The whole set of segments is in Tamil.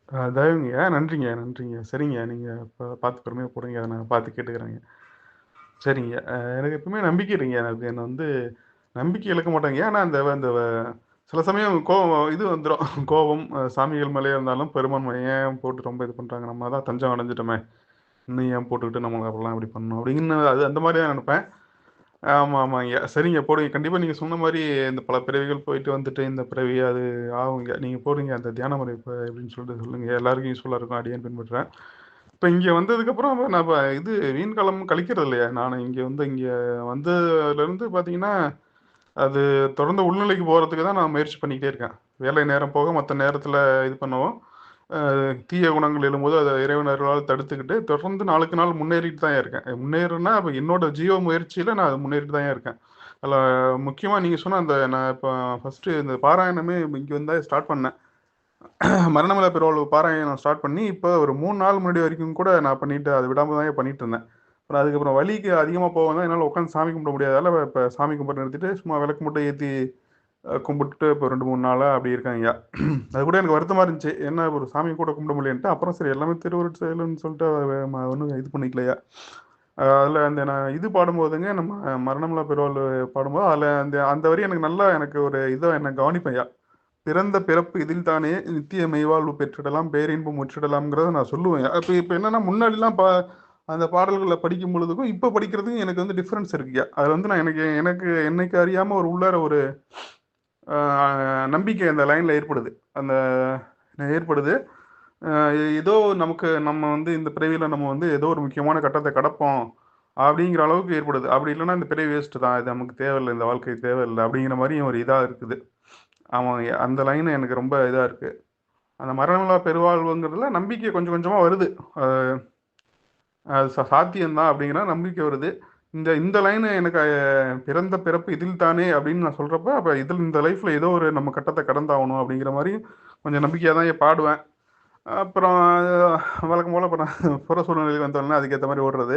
தயவுங்க. நன்றிங்க, நன்றிங்க. சரிங்க. நீங்க பார்த்து பொறுமையா போடுங்க. அத நான் பார்த்து கேட்டுக்கிறேங்க. சரிங்க. எனக்கு எப்பவுமே நம்பிக்கை இல்லைங்க. எனக்கு என்ன வந்து நம்பிக்கை இழக்க மாட்டேங்க. ஆனா அந்த அந்த சில சமயம் கோவம் இது வந்துரும். கோவம் சாமிகள் மேலயே இருந்தாலும் பெரும்பான்மை ஏன் போட்டு ரொம்ப இது பண்றாங்க? நம்ம தான் தஞ்சம் அடைஞ்சுட்டோமே! இன்னும் ஏன் போட்டுக்கிட்டு நம்மள அப்பலாம் இப்படி பண்ணணும்? அப்படின்னு அது அந்த மாரி தான் நெனப்பேன். ஆமா, ஆமாங்க. சரிங்க போடுங்க. கண்டிப்பா நீங்க சொன்ன மாரி இந்த பல பிறவிகள் போயிட்டு வந்துட்டு இந்த பிறவி அது ஆகுங்க. நீங்க போடுங்க அந்த தியான முறை எப்படின்னு சொல்லிட்டு சொல்லுங்க. எல்லாருக்கும் யூஸ்ஃபுல்லா இருக்கும். அடியேன் பின்பற்றுறேன். இப்ப இங்க வந்ததுக்கப்புறம் நான் இது வீண் காலம் கழிக்கிறது இல்லையா? நானு இங்க வந்ததுலருந்து பார்த்தீங்கன்னா, அது தொடர்ந்து உள்நிலைக்கு போறதுக்கு தான் நான் முயற்சி பண்ணிக்கிட்டே இருக்கேன். வேலை நேரம் போக மத்த நேரத்தில இது பண்ணவும், அ தீய குணங்கள் எழும்போது அத இறைவன் அருளால தடுத்துக்கிட்டு, தொடர்ந்து நாளுக்கு நாள் முன்னேறிட்டு தான் இருக்கேன். முன்னேறுனா, அப்ப என்னோட ஜீவ முயற்சியில நான் முன்னேறிட்டு தான் இருக்கேன். அதுல முக்கியமா நீங்க சொன்ன அந்த நான் இப்ப ஃபர்ஸ்ட்டு இந்த பாராயணமே இங்க வந்து தான் ஸ்டார்ட் பண்ணேன். மரணமில்லா பெருவாழ்வு பாராயணம் ஸ்டார்ட் பண்ணி, இப்ப ஒரு 3 நாள் முன்னாடி வரைக்கும் கூட நான் பண்ணிட்டு அத விடாம தாங்க பண்ணிட்டு இருந்தேன். அப்புறம் அதுக்கப்புறம் வலிக்கு அதிகமா போகவும் தான் என்னால உட்காந்து சாமி கும்பிட முடியாததால, இப்ப சாமி கும்பிட நிறுத்திட்டு, சும்மா விளக்கு மட்டும் ஏத்தி கும்பிட்டுட்டு இப்போ 2, 3 நாளா அப்படி இருக்கேன்யா. அது கூட எனக்கு வருத்தமா இருந்துச்சு. என்ன ஒரு சாமி கூட கும்பிட முடியலன்ட்டு. அப்புறம் சரி எல்லாமே திருவருட் செயலுன்னு சொல்லிட்டு ஒண்ணும் இது பண்ணிக்கலையா. அதில அந்த நான் இது பாடும்போதுங்க, நம்ம மரணமில்லா பெருவாழ்வு பாடும்போது, அதில அந்த அந்த வரி எனக்கு நல்லா எனக்கு ஒரு இதா என்ன கவனிப்பேன்யா. பிறந்த பிறப்பு இதில் தானே நித்திய மெய்வாழ்வு பெற்றிடலாம், பேரின்பம் முற்றிடலாம்ங்கிறத நான் சொல்லுவேன். அப்ப இப்ப என்னன்னா, முன்னாடிலாம் அந்த பாடல்கள படிக்கும் பொழுதுக்கும், இப்ப படிக்கிறதுக்கும் எனக்கு வந்து டிஃபரன்ஸ் இருக்குயா. அதுல வந்து நான் எனக்கு எனக்கு என்னைக்கு அறியாம ஒரு உள்ளார ஒரு அ நம்பிக்கை அந்த லைன்ல ஏற்படுது. அந்த ஏற்படுது. அ ஏதோ நம்ம வந்து இந்த பிறவியில நம்ம வந்து ஏதோ ஒரு முக்கியமான கட்டத்த கடப்போம். அப்படிங்கிற அளவுக்கு ஏற்படுது. அப்படி இல்லன்னா இந்த பிறவி வேஸ்ட்டு தான். இது நமக்கு தேவையில்ல. இந்த வாழ்க்கை தேவையில்ல. அப்படிங்கிற மாரியும் ஒரு இதா இருக்குது. ஆமாங்க. அந்த லைன் எனக்கு ரொம்ப இதா இருக்கு. அந்த மரணமில்லா பெருவாழ்வுங்கிறதுல நம்பிக்கை கொஞ்சம் கொஞ்சமா வருது. அ அது சாத்தியம் தான் அப்படிங்கிற நம்பிக்கை வருது. இந்த இந்த லைன் எனக்கு பிறந்த பிறப்பு இதில் தானே அப்படின்னு நான் சொல்றப்ப, அப்ப இதில் இந்த லைஃப்ல ஏதோ ஒரு நம்ம கட்டத்த கடந்தாகணும் அப்படிங்கிற மாரி கொஞ்சம் நம்பிக்கையா தான் பாடுவேன். அப்புறம் வழக்கம் போல அப்புறம் புற சூழ்நிலைக்கு வந்தோனே அதுக்கேத்த மாரி ஓடுறது.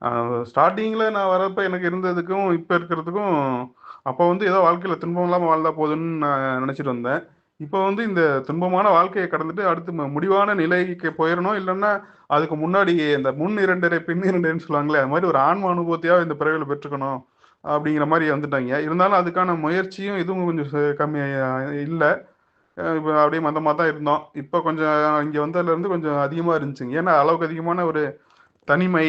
அ ஸ்டார்ட்டிங்ல நான் வரப்ப எனக்கு இருந்ததுக்கும், இப்ப இருக்கிறதுக்கும், அப்ப வந்து ஏதோ வாழ்க்கையில துன்பம் இல்லாம வாழ்ந்தா போதும்ன்னு நான் நெனச்சுட்டு வந்தேன். இப்ப வந்து இந்த துன்பமான வாழ்க்கைய கடந்துட்டு அடுத்து முடிவான நிலைக்கு போயிறணும். இல்லன்னா, அதுக்கு முன்னாடி இந்த முன் 2 பின் 2ன்னு சொல்லுவாங்கல்ல, அது மாரி ஒரு ஆன்ம அனுபூதியாவது இந்த பிறவில பெற்றுக்கணும். அப்படிங்கிற மாரி வந்துட்டாய்ங்க. இருந்தாலும் அதுக்கான முயற்சியும் இதுவும் கொஞ்சம் கம்மியா இல்ல. இப்ப அப்படியே மந்தமா தான் இருந்தோம். இப்ப கொஞ்சம் இங்க வந்ததுலருந்து கொஞ்சம் அதிகமா இருந்துச்சுங்க. ஏன்னா, அளவுக்கு அதிகமான ஒரு தனிமை,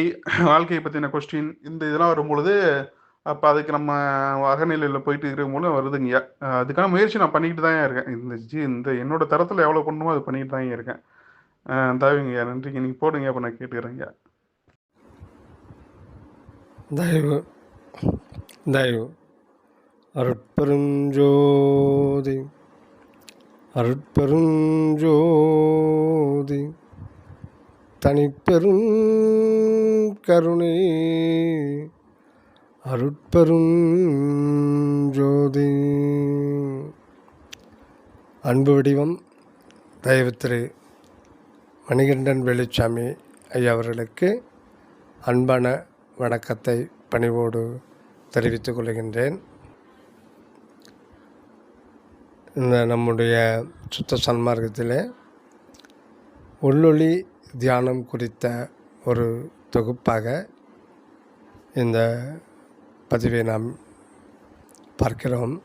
வாழ்க்கைய பத்தின கொஸ்டின் இந்த இதெல்லாம் வரும்பொழுது, அப்ப அதுக்கு நம்ம அகநிலையில போயிட்டு இருக்கும்போது வருதுங்கய்யா. அதுக்கான முயற்சி நான் பண்ணிக்கிட்டு தான்யா இருக்கேன். இந்த என்னோட தரத்தில எவ்வளோ பண்ணணுமோ அத பண்ணிட்டு தான்யா இருக்கேன். தேவைங்கய்யா, நன்றிங்க. நீங்க போடுங்க. அப்ப நான் கேட்டுக்கிறேங்கய்யா. தயவு தயவு அருட்பெருஞ்சோதி அருட்பெருஞ்சோதி தனிப்பெரும் கருணை அருட்பெரும் ஜோதி. அன்பு வடிவம் தயவு திரு மணிகண்டன் வேலுச்சாமி ஐயா அவர்களுக்கு அன்பான வணக்கத்தை பணிவோடு தெரிவித்துக் கொள்கின்றேன். இந்த நம்முடைய சுத்த சன்மார்க்கத்திலே உள்ளொளி தியானம் குறித்த ஒரு தொகுப்பாக இந்த பதிவை நாம் பார்க்கிறோம்.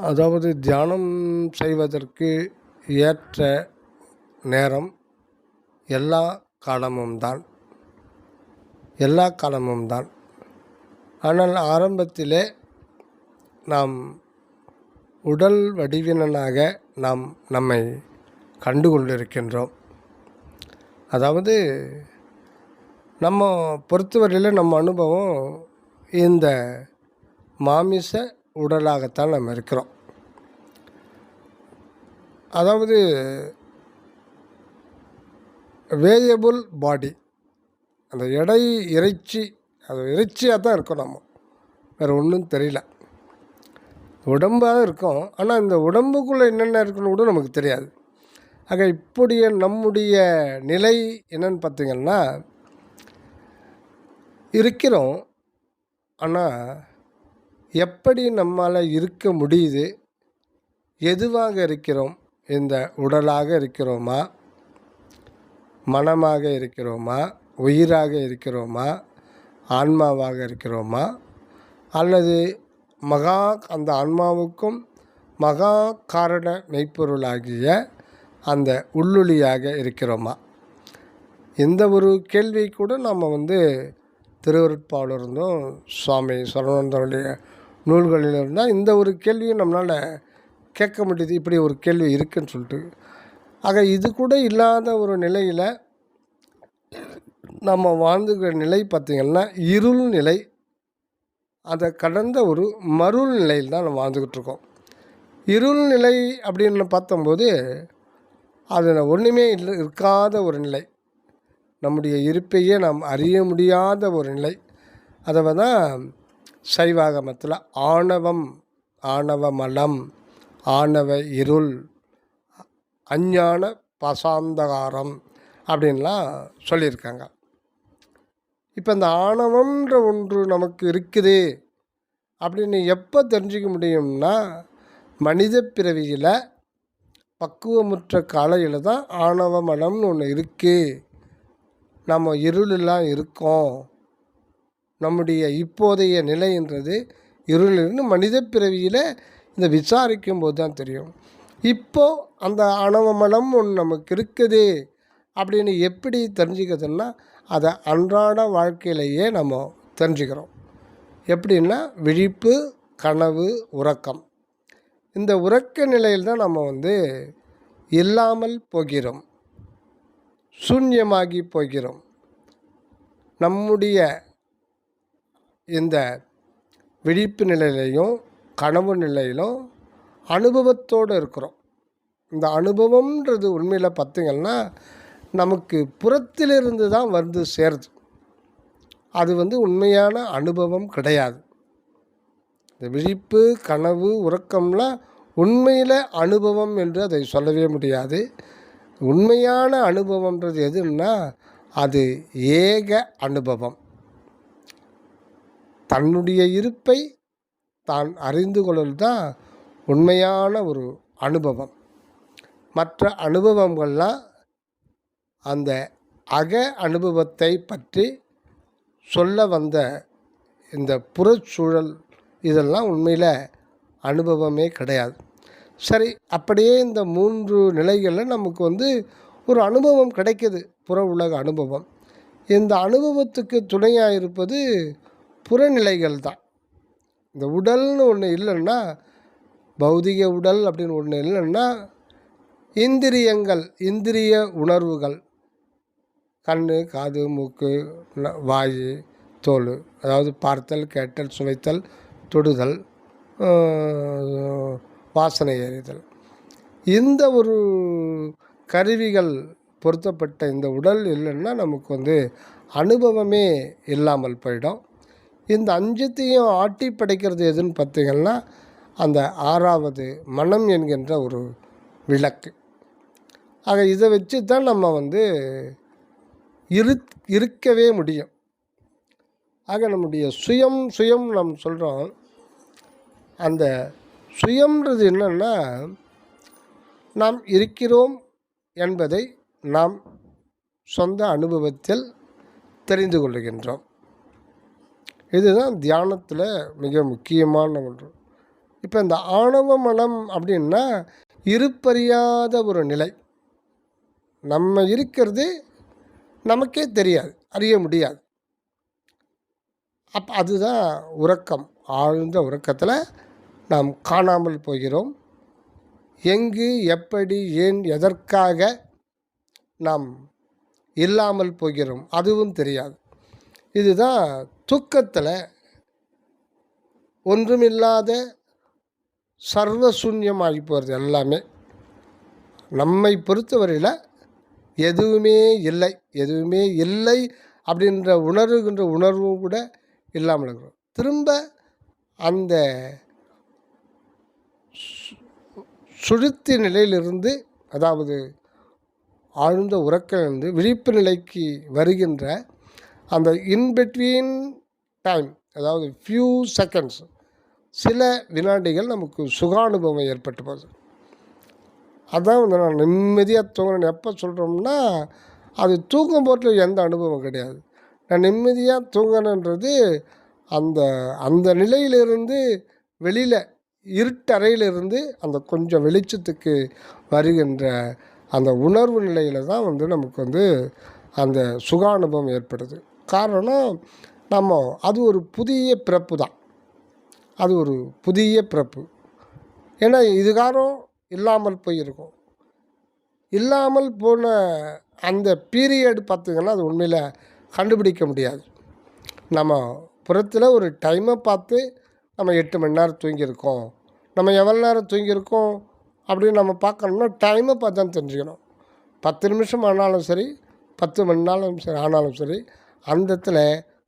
அதாவது தியானம் செய்வதற்கு ஏற்ற நேரம் எல்லா காலமும் தான். ஆனால் ஆரம்பத்திலே நாம் உடல் வடிவினனாக நாம் நம்மை கண்டு கொண்டிருக்கின்றோம். அதாவது நம்ம பொறுத்தவரையில் நம்ம அனுபவம் இந்த மாமிச உடலாகத்தான் நம்ம இருக்கிறோம். அதாவது வேரியபிள் பாடி, அந்த இறைச்சியாக தான் இருக்கோம். நம்ம வேறு ஒன்றும் தெரியல, உடம்பாக இருக்கும். ஆனால் இந்த உடம்புக்குள்ளே என்னென்ன இருக்குன்னு கூட நமக்கு தெரியாது. ஆக இப்படிய நம்முடைய நிலை என்னன்னு பார்த்திங்கன்னா, இருக்கிறோம். ஆனால் எப்படி நம்மால் இருக்க முடியுது, எதுவாக இருக்கிறோம், இந்த உடலாக இருக்கிறோமா, மனமாக இருக்கிறோமா, உயிராக இருக்கிறோமா, ஆன்மாவாக இருக்கிறோமா, அல்லது அந்த ஆன்மாவுக்கும் மகா காரண மெய்ப்பொருளாகிய அந்த உள்ளொளியாக இருக்கிறோமா? இந்த ஒரு கேள்வி கூட நாம் திருவருட்பாவிலிருந்தும் சுவாமி சரவணந்தருடைய நூல்களில் இருந்தால் இந்த ஒரு கேள்வியும் நம்மளால் கேட்க முடியுது. இப்படி ஒரு கேள்வி இருக்குன்னு சொல்லிட்டு. ஆக இது கூட இல்லாத ஒரு நிலையில் நம்ம வாழ்ந்துக்கிற நிலை பார்த்திங்கன்னா இருள் நிலை. அதை கடந்த ஒரு மருள் நிலையில் தான் நம்ம வாழ்ந்துக்கிட்டு இருக்கோம். இருள் நிலை அப்படின்னு பார்த்தம்போது அதில் ஒன்றுமே இருக்காத ஒரு நிலை, நம்முடைய இருப்பையே நாம் அறிய முடியாத ஒரு நிலை. அதை தான் சைவாகமத்தில் ஆணவம், ஆணவ மலம், ஆணவ இருள், அஞ்ஞான பசாந்தகாரம் அப்படின்லாம் சொல்லியிருக்காங்க. இப்போ இந்த ஆணவம்ன்ற ஒன்று நமக்கு இருக்குது அப்படின்னு எப்போ தெரிஞ்சிக்க முடியும்னா, மனித பிறவியில் பக்குவமுற்ற காலையில் தான் ஆணவ மனம்னு ஒன்று இருக்குது, நம்ம இருளெல்லாம் இருக்கோம், நம்முடைய இப்போதைய நிலைன்றது இருளிலிருந்து மனித பிறவியில் இந்த விசாரிக்கும் போது தான் தெரியும். இப்போது அந்த ஆணவ மனம் ஒன்று நமக்கு இருக்குது அப்படின்னு எப்படி தெரிஞ்சுக்கிறதுன்னா, அதை அன்றாட வாழ்க்கையிலேயே நம்ம தெரிஞ்சுக்கிறோம். எப்படின்னா விழிப்பு, கனவு, உறக்கம். இந்த உறக்க நிலையில் தான் நம்ம இல்லாமல் போகிறோம், சூன்யமாகி போகிறோம். நம்முடைய இந்த விழிப்பு நிலையிலையும் கனவு நிலையிலும் அனுபவத்தோடு இருக்கிறோம். இந்த அனுபவம்ன்றது உண்மையில் பார்த்திங்கன்னா நமக்கு புறத்திலிருந்து தான் சேருது. அது உண்மையான அனுபவம் கிடையாது. இந்த விழிப்பு, கனவு, உறக்கம்லாம் உண்மையில் அனுபவம் என்று அதை சொல்லவே முடியாது. உண்மையான அனுபவம்ன்றது எதுன்னா அது ஏக அனுபவம். தன்னுடைய இருப்பை தான் அறிந்து கொள்வது தான் உண்மையான ஒரு அனுபவம். மற்ற அனுபவங்கள்லாம் அந்த அக அனுபவத்தை பற்றி சொல்ல வந்த இந்த புறச்சூழல், இதெல்லாம் உண்மையில் அனுபவமே கிடையாது. சரி, அப்படியே இந்த 3 நிலைகளில் நமக்கு ஒரு அனுபவம் கிடைக்கிது, புற உலக அனுபவம். இந்த அனுபவத்துக்கு துணையாக இருப்பது புறநிலைகள் தான். இந்த உடல்னு ஒன்று இல்லைன்னா, பௌதிக உடல் அப்படின்னு ஒன்று இல்லைன்னா, இந்திரியங்கள், இந்திரிய உணர்வுகள், கண், காது, மூக்கு, வாய், தோல், அதாவது பார்த்தல், கேட்டல், சுவைத்தல், தொடுதல், வாசனை அறிதல், இந்த ஒரு கருவிகள் பொருத்தப்பட்ட இந்த உடல் இல்லைன்னா நமக்கு அனுபவமே இல்லாமல் போயிடும். இந்த 5த்தையும் ஆட்டி படைக்கிறது எதுன்னு பார்த்திங்கன்னா அந்த 6வது மனம் என்கின்ற ஒரு விளக்கு. ஆக இதை வச்சு தான் நம்ம இருக்கவே முடியும். ஆக நம்முடைய சுயம் நாம் சொல்கிறோம். அந்த சுயம்ன்றது என்னன்னா, நாம் இருக்கிறோம் என்பதை நாம் சொந்த அனுபவத்தில் தெரிந்து கொள்கின்றோம். இதுதான் தியானத்தில் மிக முக்கியமான ஒன்று. இப்போ இந்த ஆணவ மனம் அப்படின்னா இருப்பறியாத ஒரு நிலை. நம்ம இருக்கிறது நமக்கே தெரியாது, அறிய முடியாது. அதுதான் உறக்கம். ஆழ்ந்த உறக்கத்தில் நாம் காணாமல் போகிறோம். எங்கு, எப்படி, ஏன், எதற்காக நாம் இல்லாமல் போகிறோம் அதுவும் தெரியாது. இதுதான் தூக்கத்தில் ஒன்றுமில்லாத சர்வசூன்யமாகி போகிறது. எல்லாமே நம்மை பொறுத்தவரையில் எதுவுமே இல்லை அப்படின்ற உணர்வும் கூட இல்லாமல் இருக்கிறோம். திரும்ப அந்த சுழுத்தி நிலையிலிருந்து, அதாவது ஆழ்ந்த உறக்கிலிருந்து விழிப்பு நிலைக்கு வருகின்ற அந்த இன்பிட்வீன் டைம், அதாவது ஃபியூ செகண்ட்ஸ், சில வினாடிகள் நமக்கு சுகானுபவம் ஏற்பட்டு போகுது. அதான் வந்து நான் நிம்மதியாக தூங்குறேன்னு எப்போ சொல்கிறோம்னா, அது தூங்கும் போதில் எந்த அனுபவம் கிடையாது. நான் நிம்மதியாக தூங்குறேன்றது அந்த அந்த நிலையிலிருந்து வெளியில் இருட்டறையிலிருந்து அந்த கொஞ்சம் வெளிச்சத்துக்கு வருகின்ற அந்த உணர்வு நிலையில் தான் வந்து நமக்கு வந்து அந்த சுகானுபவம் ஏற்படுது. காரணம், நம்ம அது ஒரு புதிய பிறப்பு தான். அது ஒரு புதிய பிறப்பு. ஏன்னா இதுகாரம் இல்லாமல் போயிருக்கும். இல்லாமல் போன அந்த பீரியட் பார்த்திங்கன்னா அது உண்மையில் கண்டுபிடிக்க முடியாது. நம்ம புறத்தில் ஒரு டைமை பார்த்து நம்ம 8 மணி நேரம் தூங்கியிருக்கோம், நம்ம எவ்வளோ நேரம் தூங்கியிருக்கோம் அப்படின்னு நம்ம பார்க்கணும்னா டைமை பார்த்து தான் தெரிஞ்சுக்கணும். 10 நிமிஷம் ஆனாலும் சரி, 10 மணி நேரம் சரி ஆனாலும் சரி, அந்த இடத்துல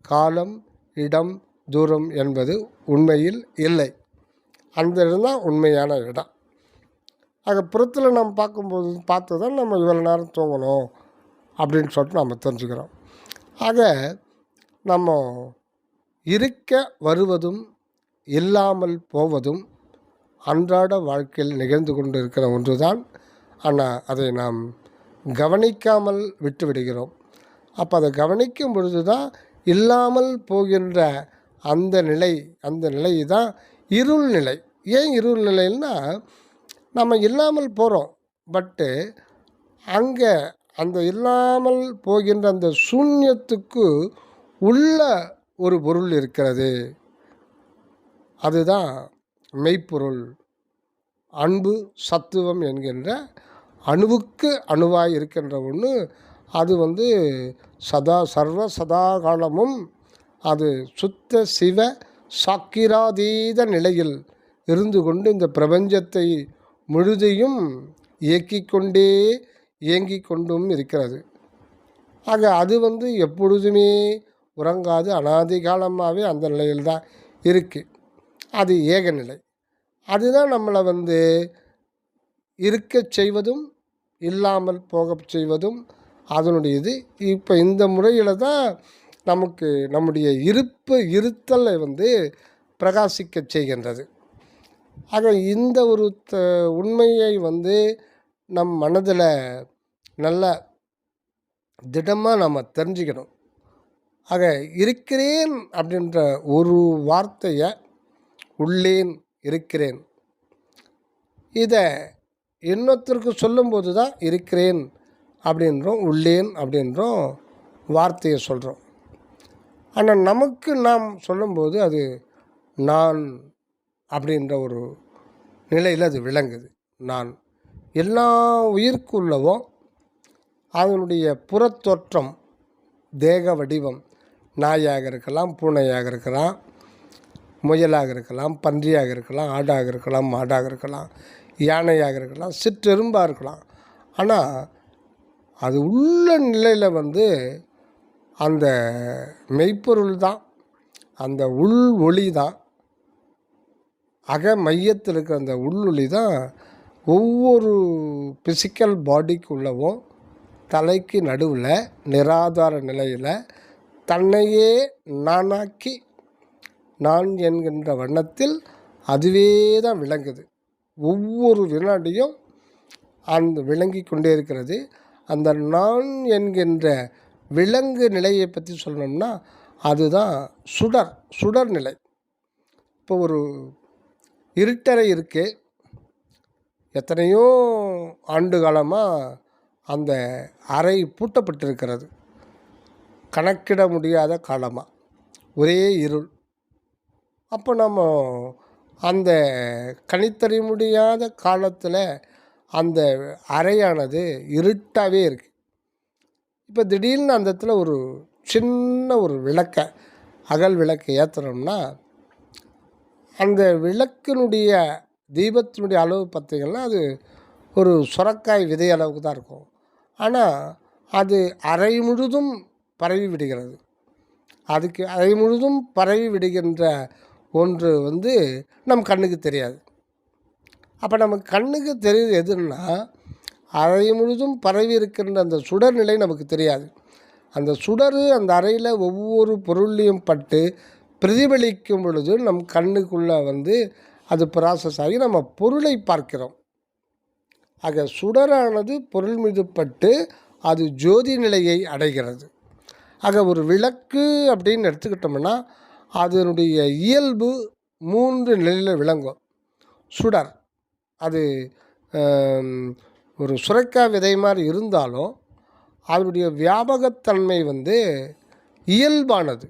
காலம், இடம், தூரம் என்பது உண்மையில் இல்லை. அந்த இடம் தான் உண்மையான இடம். ஆக புறத்தில் நம்ம பார்த்து தான் நம்ம இவ்வளோ நேரம் தூங்கணும் அப்படின்னு சொல்லிட்டு நம்ம தெரிஞ்சுக்கிறோம். ஆக நம்ம இருக்க வருவதும் இல்லாமல் போவதும் அன்றாட வாழ்க்கையில் நிகழ்ந்து கொண்டு இருக்கிற ஒன்று தான். ஆனால் அதை நாம் கவனிக்காமல் விட்டு விடுகிறோம். அப்போ அதை கவனிக்கும் பொழுது தான் இல்லாமல் போகின்ற அந்த நிலை தான் இருள் நிலை. ஏன் இருள் நிலைன்னா, நம்ம இல்லாமல் போகிறோம், பட்டு அங்கே அந்த இல்லாமல் போகின்ற அந்த சூன்யத்துக்கு உள்ள ஒரு பொருள் இருக்கிறது. அதுதான் மெய்ப்பொருள், அன்பு, சத்துவம் என்கின்ற அணுவுக்கு அணுவாய் இருக்கின்ற ஒன்று. அது வந்து சதா காலமும் அது சுத்த சிவ சாக்கிராதீத நிலையில் இருந்து கொண்டு இந்த பிரபஞ்சத்தை முழுதையும் இயங்கிக் கொண்டும் இருக்கிறது. ஆக அது வந்து எப்பொழுதுமே உறங்காது, அனாதி காலமாகவே அந்த நிலையில் தான் இருக்குது. அது ஏகநிலை. அதுதான் நம்மளை வந்து இருக்கச் செய்வதும் இல்லாமல் போக செய்வதும் அதனுடைய இது. இப்போ இந்த முறையில் தான் நமக்கு நம்முடைய இருத்தலை வந்து பிரகாசிக்க செய்கின்றது. ஆக இந்த ஒரு உண்மையை வந்து நம் மனதில் நல்ல திடமாக நம்ம தெரிஞ்சுக்கணும். ஆக இருக்கிறேன் அப்படின்ற ஒரு வார்த்தையை, உள்ளேன், இருக்கிறேன், இதை இன்னொருத்தருக்கு சொல்லும்போது தான் இருக்கிறேன் அப்படின்றோம், உள்ளேன் அப்படின்றோம் வார்த்தையை சொல்கிறோம். ஆனால் நமக்கு நாம் சொல்லும்போது அது நான் அப்படின்ற ஒரு நிலையில் அது விளங்குது. நான் எல்லா உயிர்க்குள்ளவும் அதனுடைய புறத்தோற்றம், தேக வடிவம் நாயாக இருக்கலாம், பூனையாக இருக்கலாம், முயலாக இருக்கலாம், பன்றியாக இருக்கலாம், ஆடாக இருக்கலாம், மாடாக இருக்கலாம், யானையாக இருக்கலாம், சிற்றெரும்பாக இருக்கலாம். ஆனால் அது உள்ள நிலையில் வந்து அந்த மெய்ப்பொருள் தான், அந்த உள் ஒளி தான், அக மையத்தில் இருக்கிற அந்த உள்ளொளி தான் ஒவ்வொரு பிசிக்கல் பாடிக்குள்ளவும் தலைக்கு நடுவில் நிராதார நிலையில் தன்னையே நானாக்கி நான் என்கின்ற வண்ணத்தில் அதுவே தான் விளங்குது. ஒவ்வொரு வினாடியும் அந்த விளங்கி கொண்டே இருக்கிறது. அந்த நான் என்கின்ற விலங்கு நிலையை பற்றி சொல்லணும்னா அதுதான் சுடர் நிலை. இப்போ ஒரு இருட்டறை இருக்குது, எத்தனையோ ஆண்டு காலமாக அந்த அறை பூட்டப்பட்டிருக்கிறது, கணக்கிட முடியாத காலமாக ஒரே இருள். அப்போ நம்ம அந்த கணித்தறிய முடியாத காலத்தில் அந்த அறையானது இருட்டாகவே இருக்குது. இப்போ திடீர்னு அந்த இடத்துல ஒரு சின்ன ஒரு அகல் விளக்கை ஏற்றுறோம்னா அந்த விளக்கினுடைய தீபத்தினுடைய அளவு பார்த்திங்கன்னா அது ஒரு சுரக்காய் விதை அளவுக்கு தான் இருக்கும். ஆனால் அது அறை முழுதும் பரவி விடுகிறது. அதுக்கு அறை முழுதும் பரவி விடுகின்ற ஒன்று வந்து நம் கண்ணுக்கு தெரியாது. அப்போ நமக்கு கண்ணுக்கு தெரியுது எதுன்னா, அறை முழுதும் பரவி இருக்கின்ற அந்த சுடர் நிலை நமக்கு தெரியாது. அந்த சுடர் அந்த அறையில் ஒவ்வொரு பொருளையும் பட்டு பிரதிபலிக்கும் பொழுது நம் கண்ணுக்குள்ளே வந்து அது ப்ராசஸ் ஆகி நம்ம பொருளை பார்க்கிறோம். ஆக சுடரானது பொருள் மீது பட்டு அது ஜோதி நிலையை அடைகிறது. ஆக ஒரு விளக்கு அப்படின்னு எடுத்துக்கிட்டோம்னா அதனுடைய இயல்பு 3 நிலையில் விளங்கும். சுடர் அது ஒரு சுரைக்காய் விதை மாதிரி இருந்தாலும் அதனுடைய வியாபகத்தன்மை இயல்பானது.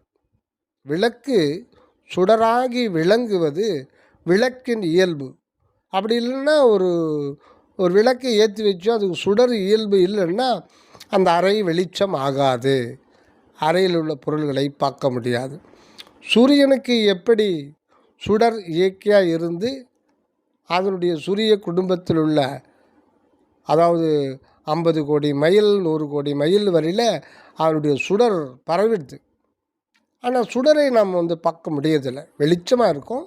விளக்கு சுடராகி விளங்குவது விளக்கின் இயல்பு. அப்படி இல்லைன்னா ஒரு விளக்கை ஏற்றி வச்சோம் அதுக்கு சுடர் இயல்பு இல்லைன்னா அந்த அறை வெளிச்சம் ஆகாது, அறையில் உள்ள பொருள்களை பார்க்க முடியாது. சூரியனுக்கு எப்படி சுடர் இயற்கையாக இருந்து அதனுடைய சூரிய குடும்பத்தில் உள்ள அதாவது 50 கோடி மைல் 100 கோடி மைல் வரையில் அதனுடைய சுடர் பரவிடுது. ஆனால் சுடரை நாம் பார்க்க முடியறதில்லை, வெளிச்சமாக இருக்கும்.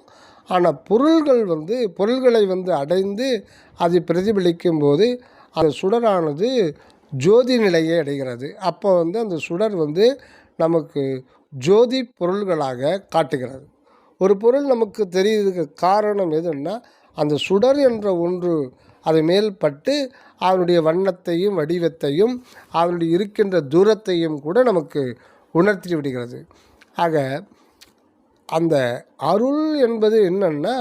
ஆனால் பொருள்களை அடைந்து அது பிரதிபலிக்கும் போது அந்த சுடரானது ஜோதி நிலையை அடைகிறது. அப்போ அந்த சுடர் நமக்கு ஜோதி பொருள்களாக காட்டுகிறது. ஒரு பொருள் நமக்கு தெரியுதுக்கு காரணம் எதுன்னா அந்த சுடர் என்ற ஒன்று அது மேல் பட்டு அதனுடைய வண்ணத்தையும் வடிவத்தையும் அதனுடைய இருக்கின்ற தூரத்தையும் கூட நமக்கு உணர்த்தி விடுகிறது. ஆக அந்த அருள் என்பது என்னன்னா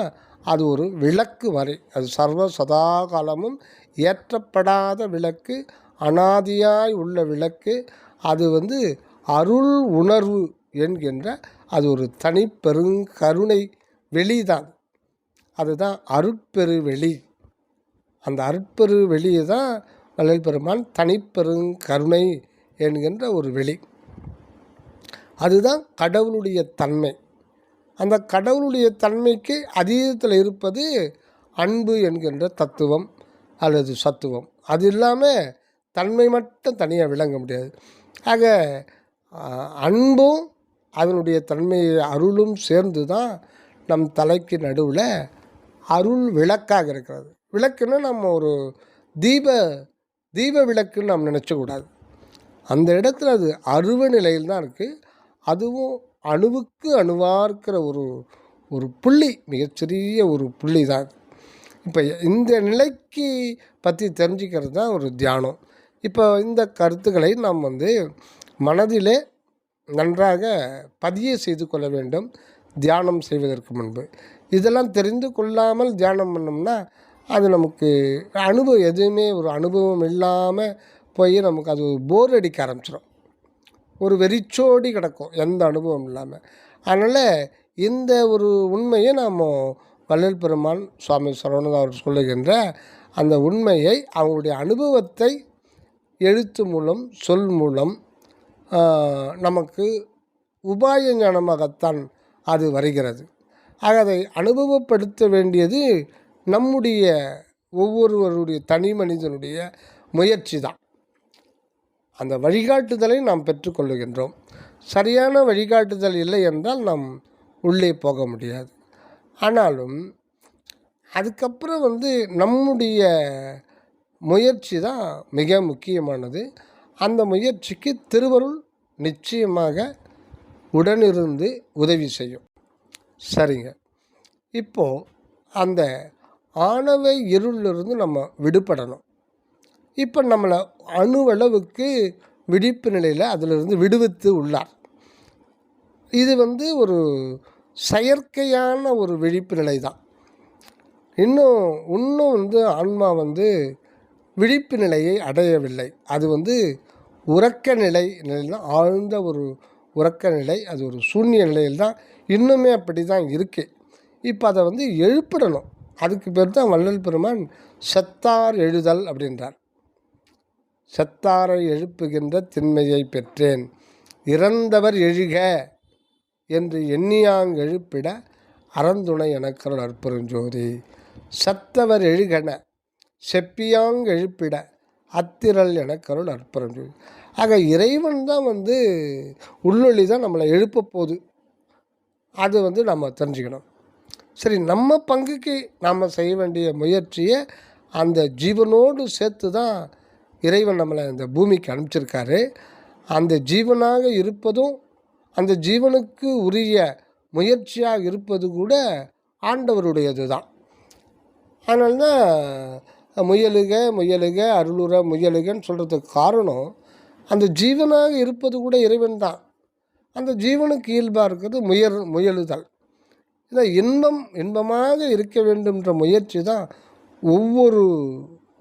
அது ஒரு விளக்கு வரை, அது சர்வ சதா காலமும் ஏற்றப்படாத விளக்கு, அனாதியாய் உள்ள விளக்கு. அது அருள் உணர்வு என்கின்ற அது ஒரு தனிப்பெருங்கருணை வெளிதான். அதுதான் அருட்பெரு வெளி. அந்த அருட்பெரு வெளியை தான் வள்ளல் பெருமான் தனிப்பெருங்கருணை என்கின்ற ஒரு வெளி. அதுதான் கடவுளுடைய தன்மை. அந்த கடவுளுடைய தன்மைக்கு அதீதத்தில் இருப்பது அன்பு என்கின்ற தத்துவம் அல்லது சத்துவம். அது இல்லாமல் தன்மை மட்டும் தனியாக விளங்க முடியாது. ஆக அன்பும் அதனுடைய தன்மை அருளும் சேர்ந்து தான் நம் தலைக்கு நடுவில் அருள் விளக்காக இருக்கிறது. விளக்குன்னா நம்ம ஒரு தீப விளக்குன்னு நாம் நினச்சக்கூடாது. அந்த இடத்துல அது அருவ நிலையில் தான் இருக்குது. அதுவும் அணுவுக்கு அணுவாக இருக்கிற ஒரு புள்ளி, மிகச்சிறிய ஒரு புள்ளி தான். இப்போ இந்த நிலைக்கு பற்றி தெரிஞ்சுக்கிறது தான் ஒரு தியானம். இப்போ இந்த கருத்துக்களை நாம் மனதிலே நன்றாக பதிய செய்து கொள்ள வேண்டும் தியானம் செய்வதற்கு முன்பு. இதெல்லாம் தெரிந்து கொள்ளாமல் தியானம் பண்ணோம்னா அது நமக்கு எதுவுமே ஒரு அனுபவம் இல்லாமல் போய் நமக்கு அது போர் அடிக்க ஆரம்பிச்சிடும், ஒரு வெறிச்சோடி கிடக்கும், எந்த அனுபவம் இல்லாமல். அதனால் இந்த ஒரு உண்மையை நாம் வள்ளல் பெருமான் சுவாமி சரவணன் அவர் சொல்லுகின்ற அந்த உண்மையை அவங்களுடைய அனுபவத்தை எழுத்து மூலம் சொல் மூலம் நமக்கு உபாய ஞானமாகத்தான் அது வருகிறது. ஆக அதை அனுபவப்படுத்த வேண்டியது நம்முடைய ஒவ்வொருவருடைய தனி மனிதனுடைய முயற்சி தான். அந்த வழிகாட்டுதலை நாம் பெற்றுக்கொள்ளுகின்றோம். சரியான வழிகாட்டுதல் இல்லை என்றால் நாம் உள்ளே போக முடியாது. ஆனாலும் அதுக்கப்புறம் நம்முடைய முயற்சி தான் மிக முக்கியமானது. அந்த முயற்சிக்கு திருவருள் நிச்சயமாக உடனிருந்து உதவி செய்யும். சரிங்க, இப்போது அந்த ஆணவ இருளிலிருந்து நம்ம விடுபடணும். இப்போ நம்மளை அணுவளவுக்கு விழிப்பு நிலையில் அதிலிருந்து விடுவித்து உள்ளார். இது ஒரு செயற்கையான ஒரு விழிப்பு நிலை தான். இன்னும் ஆன்மா விழிப்பு நிலையை அடையவில்லை. அது உறக்க நிலையில் ஆழ்ந்த ஒரு உறக்க நிலை, அது ஒரு சூன்ய நிலையில் தான் இன்னுமே அப்படி தான் இருக்குது. இப்போ அதை எழுப்பிடணும். அதுக்கு பேர் தான் வள்ளல் பெருமான் செத்தார் எழுதல் அப்படின்றார். செத்தாரை எழுப்புகின்ற திண்மையை பெற்றேன், இறந்தவர் எழுக என்று எண்ணியாங் எழுப்பிட அறந்துணை எனக்கருள் அற்புறஞ்சோதி. செத்தவர் எழுகன செப்பியாங் எழுப்பிட அத்திரல் எனக்கருள் அற்புறஞ்சோதி. ஆக இறைவன் தான் உள்ளொளி தான் நம்மளை எழுப்ப போகுது. அது நம்ம தெரிஞ்சுக்கணும். சரி, நம்ம பங்குக்கு நாம் செய்ய வேண்டிய முயற்சியை அந்த ஜீவனோடு சேர்த்து தான் இறைவன் நம்மளை இந்த பூமிக்கு அனுப்பிச்சிருக்காரு. அந்த ஜீவனாக இருப்பதும் அந்த ஜீவனுக்கு உரிய முயற்சியாக இருப்பது கூட ஆண்டவருடையது தான். அதனால்தான் முயலுக முயலுக அருளுற முயலுகன்னு சொல்கிறதுக்கு காரணம், அந்த ஜீவனாக இருப்பது கூட இறைவன் தான். அந்த ஜீவனுக்கு இயல்பாக இருக்கிறது முயலுதல். இந்த இன்பமாக இருக்க வேண்டும்ன்ற முயற்சி தான் ஒவ்வொரு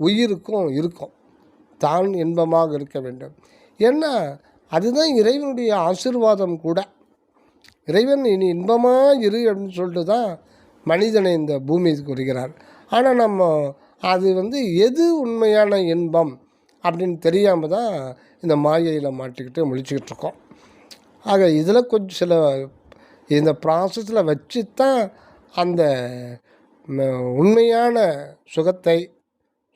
உயிருக்கும் இருக்கும். தான் இன்பமாக இருக்க வேண்டும். ஏன்னா அதுதான் இறைவனுடைய ஆசீர்வாதம் கூட. இறைவன் இனி இன்பமாக இரு அப்படின்னு சொல்லிட்டு தான் மனிதனை இந்த பூமிக்கு வருகிறார். ஆனால் நம்ம அது எது உண்மையான இன்பம் அப்படின்னு தெரியாமல் தான் இந்த மாயையில் மாட்டிக்கிட்டு முழிச்சுக்கிட்டு இருக்கோம். ஆக இதில் கொஞ்சம் சில இந்த ப்ராசஸில் வச்சு தான் அந்த உண்மையான சுகத்தை,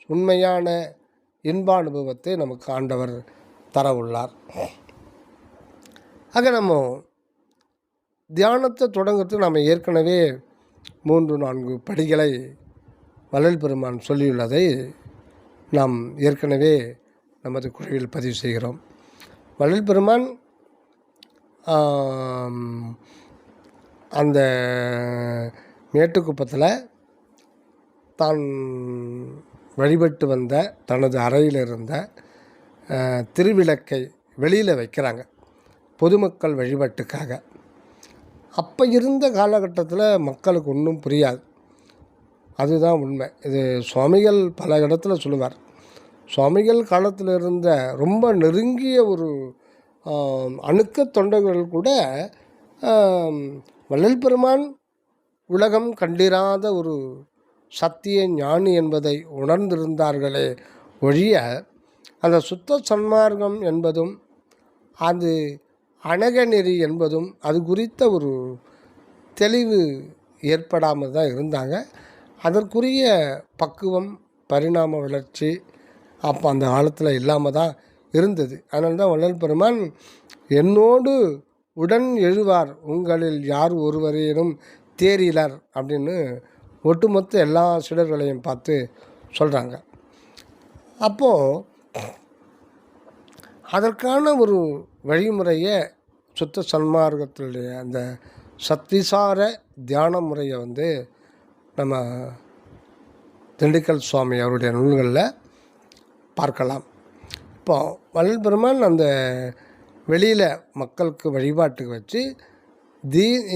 உண்மையான இன்பானுபவத்தை நமக்கு ஆண்டவர் தர உள்ளார். ஆக நம்ம தியானத்தை தொடங்கிறதுக்கு நாம் ஏற்கனவே 3-4 படிகளை வள்ளல் பெருமான் சொல்லியுள்ளதை நாம் ஏற்கனவே நமது குழுவில் பதிவு செய்கிறோம். வள்ளல் பெருமான் அந்த மேட்டுக்குப்பத்தில் தான் வழிபட்டு வந்த தனது அறையில் இருந்த திருவிளக்கை வெளியில் வைக்கிறாங்க பொதுமக்கள் வழிபாட்டுக்காக. அப்போ இருந்த காலகட்டத்தில் மக்களுக்கு ஒன்றும் புரியாது. அதுதான் உண்மை. இது சுவாமிகள் பல இடத்துல சொல்லுவார். சுவாமிகள் காலத்தில் இருந்த ரொம்ப நெருங்கிய ஒரு அணுக்க தொண்டர்கள் கூட வள்ளல் பெருமான் உலகம் கண்டிராத ஒரு சத்திய ஞானி என்பதை உணர்ந்திருந்தார்களே ஒழிய, அந்த சுத்த சன்மார்க்கம் என்பதும் அது அணகநெறி என்பதும் அது குறித்த ஒரு தெளிவு ஏற்படாமல் தான் இருந்தாங்க. அதற்குரிய பக்குவம், பரிணாம வளர்ச்சி அப்போ அந்த காலத்தில் இல்லாமல் தான் இருந்தது. அதனால தான் வள்ளல் பெருமான் என்னோடு உடன் எழுவார் உங்களில் யார் ஒருவரேனும் தேறிலர் அப்படின்னு ஒட்டுமொத்த எல்லா சிடர்களையும் பார்த்து சொல்கிறாங்க. அப்போது அதற்கான ஒரு வழிமுறையை சுத்த சன்மார்க்கத்தினுடைய அந்த சத்விசார தியான முறையை நம்ம திண்டுக்கல் சுவாமி அவருடைய நூல்களில் பார்க்கலாம். இப்போ வள்ளல் பெருமான் அந்த வெளியில் மக்களுக்கு வழிபாட்டுக்கு வச்சு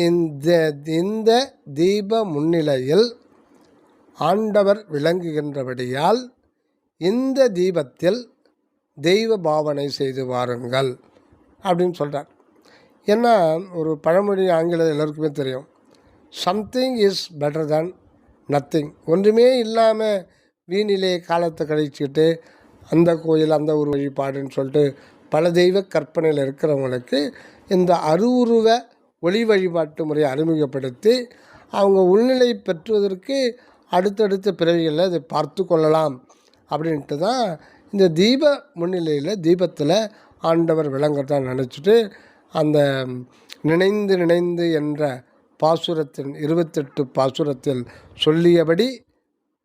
இந்த தீப முன்னிலையில் ஆண்டவர் விளங்குகின்றபடியால் இந்த தீபத்தில் தெய்வ பாவனை செய்து வாருங்கள் அப்படின்னு சொல்கிறார். ஏன்னா ஒரு பழமொழி ஆங்கிலம் எல்லாருக்குமே தெரியும், something is better than nothing. ஒன்றுமே இல்லாமல் வீணிலே காலத்தை கழிச்சுக்கிட்டு அந்த கோயில் அந்த ஒரு வழிபாடுன்னு சொல்லிட்டு பல தெய்வ கற்பனையில் இருக்கிறவங்களுக்கு இந்த அருவுருவ ஒளி வழிபாட்டு முறையை அறிமுகப்படுத்தி அவங்க உள்நிலை பெற்றுவதற்கு அடுத்தடுத்த பிறவிகளில் அதை பார்த்து கொள்ளலாம் அப்படின்ட்டு தான் இந்த தீப முன்னிலையில் தீபத்தில் ஆண்டவர் விளங்கத்தான் நினச்சிட்டு அந்த நினைந்து என்ற பாசுரத்தின் 28 பாசுரத்தில் சொல்லியபடி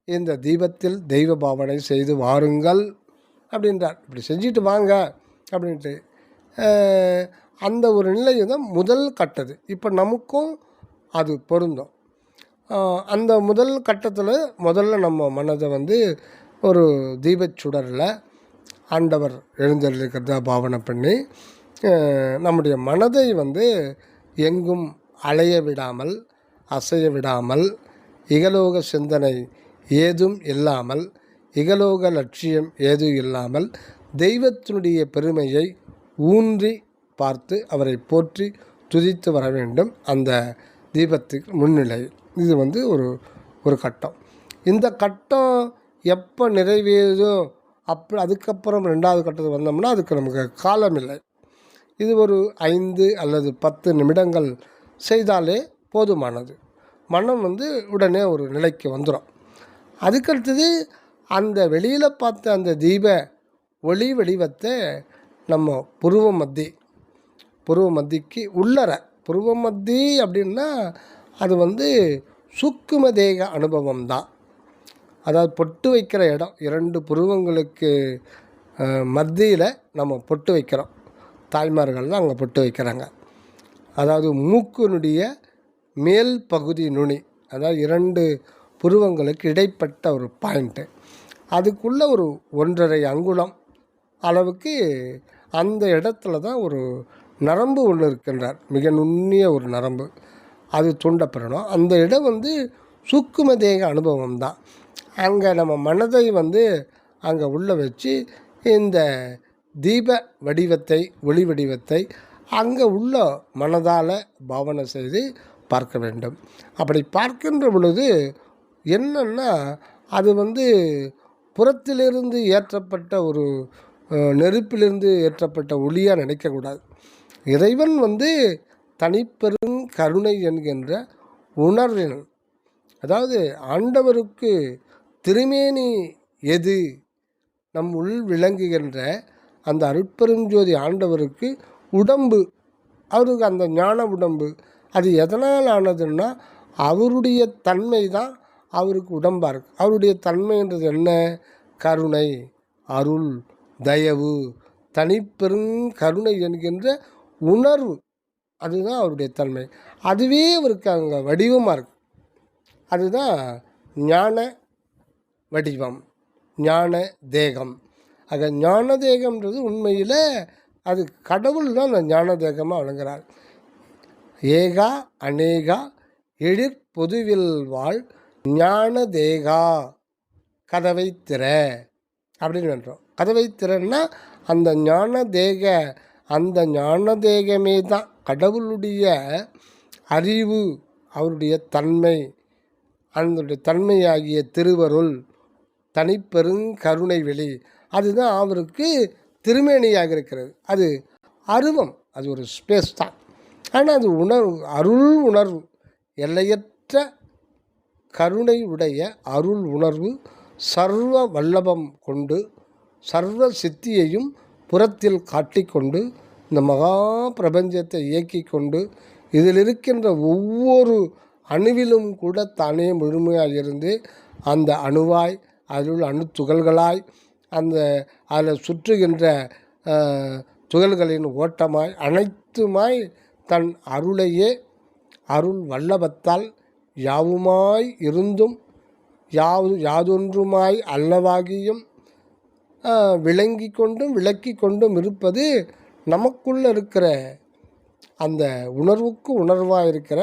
இந்த தீபத்தில் தெய்வ பாவனை செய்து வாருங்கள் அப்படின்றார். இப்படி செஞ்சுட்டு வாங்க அப்படின்ட்டு அந்த ஒரு நிலையை தான் முதல் கட்டது. இப்போ நமக்கும் அது பொருந்தும். அந்த முதல் கட்டத்தில் முதல்ல நம்ம மனதை ஒரு தீபச்சுடரில் ஆண்டவர் எழுந்தருளிக்கிறதா பாவனை பண்ணி நம்முடைய மனதை எங்கும் அலைய விடாமல், அசைய விடாமல், இகலோக சிந்தனை ஏதும் இல்லாமல், இகலோக லட்சியம் ஏதும் இல்லாமல் தெய்வத்தினுடைய பெருமையை ஊன்றி பார்த்து அவரை போற்றி துதித்து வர வேண்டும் அந்த தீபத்துக்கு முன்னிலை. இது ஒரு கட்டம். இந்த கட்டம் எப்போ நிறைவேறுதோ அதுக்கப்புறம் 2வது கட்டத்துக்கு வந்தோம்னா அதுக்கு நமக்கு காலம் இல்லை. இது ஒரு 5 அல்லது 10 நிமிடங்கள் செய்தாலே போதுமானது. மனம் உடனே ஒரு நிலைக்கு வந்துடும். அதுக்கடுத்தது அந்த வெளியில் பார்த்த அந்த தீப ஒளி வடிவத்தை நம்ம புருவ மத்திக்கு உள்ளற, புருவ மத்தி அப்படின்னா அது சூக்கும தேக அனுபவம் தான். அதாவது பொட்டு வைக்கிற இடம், 2 புருவங்களுக்கு மத்தியில் நம்ம பொட்டு வைக்கிறோம். தாய்மார்கள் தான் அங்கே பொட்டு வைக்கிறாங்க. அதாவது மூக்கினுடைய மேல் பகுதி நுனி, அதாவது 2 புருவங்களுக்கு இடைப்பட்ட ஒரு பாயிண்ட்டு. அதுக்குள்ளே ஒரு 1.5 அங்குலம் அளவுக்கு அந்த இடத்துல தான் ஒரு நரம்பு ஒன்று இருக்கின்றார், மிக நுண்ணிய ஒரு நரம்பு. அது தூண்டப்படணும். அந்த இடம் வந்து சூக்கும தேக அனுபவம் தான். அங்கே நம்ம மனதை வந்து அங்கே உள்ள வச்சு இந்த தீப வடிவத்தை, ஒளி வடிவத்தை அங்கே உள்ள மனதால் பாவனை செய்து பார்க்க வேண்டும். அப்படி பார்க்கின்ற பொழுது என்னன்னா, அது வந்து புறத்திலிருந்து ஏற்றப்பட்ட ஒரு நெருப்பிலிருந்து ஏற்றப்பட்ட ஒளியாக நினைக்கக்கூடாது. இறைவன் வந்து தனிப்பெரும் கருணை என்கின்ற உணர்வின், அதாவது ஆண்டவருக்கு திருமேனி எது, நம் உள் விளங்குகின்ற அந்த அருட்பெருஞ்சோதி ஆண்டவருக்கு உடம்பு, அவருக்கு அந்த ஞான உடம்பு, அது எதனால் ஆனதுன்னா அவருடைய தன்மை தான் அவருக்கு உடம்பாக இருக்குது. அவருடைய தன்மைன்றது என்ன? கருணை, அருள், தயவு, தனிப்பெரும் கருணை என்கின்ற உணர்வு, அதுதான் அவருடைய தன்மை. அதுவே அவருக்கு அங்கே வடிவமாக இருக்குது. அதுதான் ஞான வடிவம், ஞான தேகம். ஆக ஞான தேகம்ன்றது உண்மையில் அது கடவுள் தான் அந்த ஞான தேகமாக வழங்குகிறார். ஏகா அநேகா எழிற் பொதுவில் வாழ் ஞான தேகா கதவை திற அப்படின்னு சொல்கிறோம். கதவை திறன்னா அந்த ஞான தேக, அந்த ஞான தேகமே தான் கடவுளுடைய அறிவு, அவருடைய தன்மை, அதனுடைய தன்மையாகிய திருவருள், தனிப்பெரும் கருணை வெளி, அதுதான் அவருக்கு திருமேனியாக இருக்கிறது. அது அருவம், அது ஒரு ஸ்பேஸ் தான். ஆனால் அது உணர்வு, அருள் உணர்வு, எல்லையற்ற கருணை உடைய அருள் உணர்வு, சர்வ வல்லபம் கொண்டு சர்வ சித்தியையும் புறத்தில் காட்டிக்கொண்டு இந்த மகா பிரபஞ்சத்தை இயக்கி கொண்டு இதில் இருக்கின்ற ஒவ்வொரு அணுவிலும் கூட தானே முழுமையாக இருந்து அந்த அணுவாய், அதில் அணு துகள்களாய், அந்த அதில் சுற்றுகின்ற துகள்களின் ஓட்டமாய், அனைத்துமாய் தன் அருளையே அருள் வல்லபத்தால் யாவுமாய் இருந்தும் யாதொன்றுமாய் அல்லவாகியும் விளங்கி கொண்டும் விளக்கி கொண்டும் இருப்பது நமக்குள்ளே இருக்கிற அந்த உணர்வுக்கு உணர்வாக இருக்கிற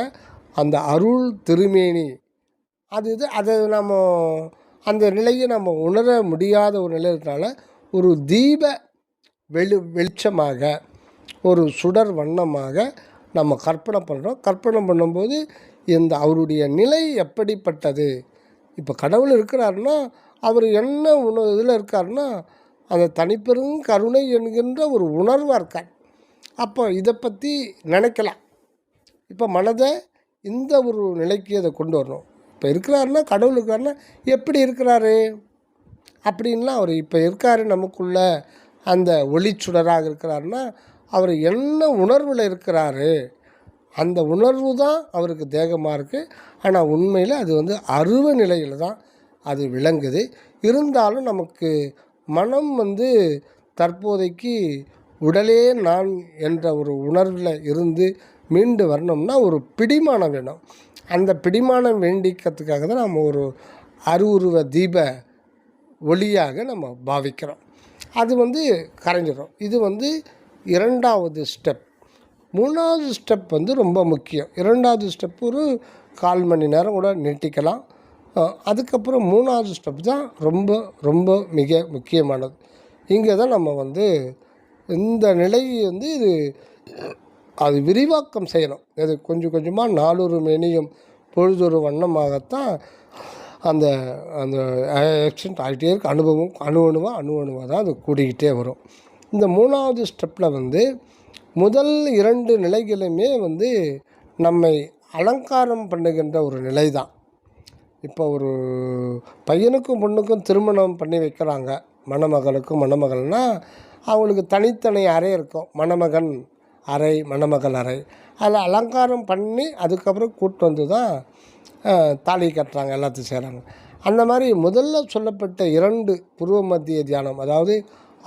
அந்த அருள் திருமேனி. அதை நம்ம அந்த நிலையை நம்ம உணர முடியாத ஒரு நிலை இருக்கிறனால ஒரு தீப வெளிச்சமாக, ஒரு சுடர் வண்ணமாக நம்ம கற்பனை பண்ணுறோம். கற்பனை பண்ணும்போது இந்த அவருடைய நிலை எப்படிப்பட்டது? இப்போ கடவுள் இருக்கிறாருன்னா அவர் என்ன இதில் இருக்காருன்னா அந்த தனிப்பெரும் கருணை என்கின்ற ஒரு உணர்வாக இருக்கார். அப்போ இதை பற்றி நினைக்கலாம். இப்போ மனதை இந்த ஒரு நிலைக்கு அதை கொண்டு வரணும். இப்போ இருக்கிறாருன்னா, கடவுள் இருக்காருன்னா எப்படி இருக்கிறாரு அப்படின்லாம், அவர் இப்போ இருக்காரு நமக்குள்ள அந்த ஒளிச்சுடராக இருக்கிறாருன்னா அவர் என்ன உணர்வில் இருக்கிறாரு, அந்த உணர்வு தான் அவருக்கு தேகமாக இருக்குது. ஆனால் உண்மையில் அது வந்து அருவ நிலையில் தான் அது விளங்குது. இருந்தாலும் நமக்கு மனம் வந்து தற்போதைக்கு உடலே நான் என்ற ஒரு உணர்வில் இருந்து மீண்டு வரணும்னா ஒரு பிடிமானம் வேணும். அந்த பிடிமானம் வேண்டிக்கிறதுக்காக தான் நம்ம ஒரு அருவுருவ தீப ஒளியாக நம்ம பாவிக்கிறோம். அது வந்து கரைஞ்சிடும். இது வந்து 2வது ஸ்டெப். 3வது ஸ்டெப் வந்து ரொம்ப முக்கியம். 2வது ஸ்டெப் ஒரு 1/4 மணி நேரம் கூட நீட்டிக்கலாம். அதுக்கப்புறம் 3வது ஸ்டெப் தான் ரொம்ப ரொம்ப மிக முக்கியமானது. இங்கே தான் நம்ம வந்து இந்த நிலையை வந்து அது விரிவாக்கம் செய்யணும். அது கொஞ்சம் கொஞ்சமாக நாளொரு மேனியும் பொழுதொரு வண்ணமாகத்தான் அந்த அந்த எக்ஸ்டென்ட் ஆகிட்டே இருக்கு. அணுவாக தான் அது கூடிக்கிட்டே வரும். இந்த 3வது ஸ்டெப்பில் வந்து முதல் 2 நிலைகளுமே வந்து நம்மை அலங்காரம் பண்ணுகின்ற ஒரு நிலை தான். இப்போ ஒரு பையனுக்கும் பொண்ணுக்கும் திருமணம் பண்ணி வைக்கிறாங்க. மணமகளுக்கும் மணமகள்னால் அவங்களுக்கு தனித்தனி அறை இருக்கும். மணமகன் அறை, மணமகள் அறை. அதில் அலங்காரம் பண்ணி அதுக்கப்புறம் கூட்டு வந்து தான் தாலி கட்டுறாங்க, எல்லாத்தையும் செய்கிறாங்க. அந்த மாதிரி முதல்ல சொல்லப்பட்ட 2 பூர்வ மத்திய தியானம், அதாவது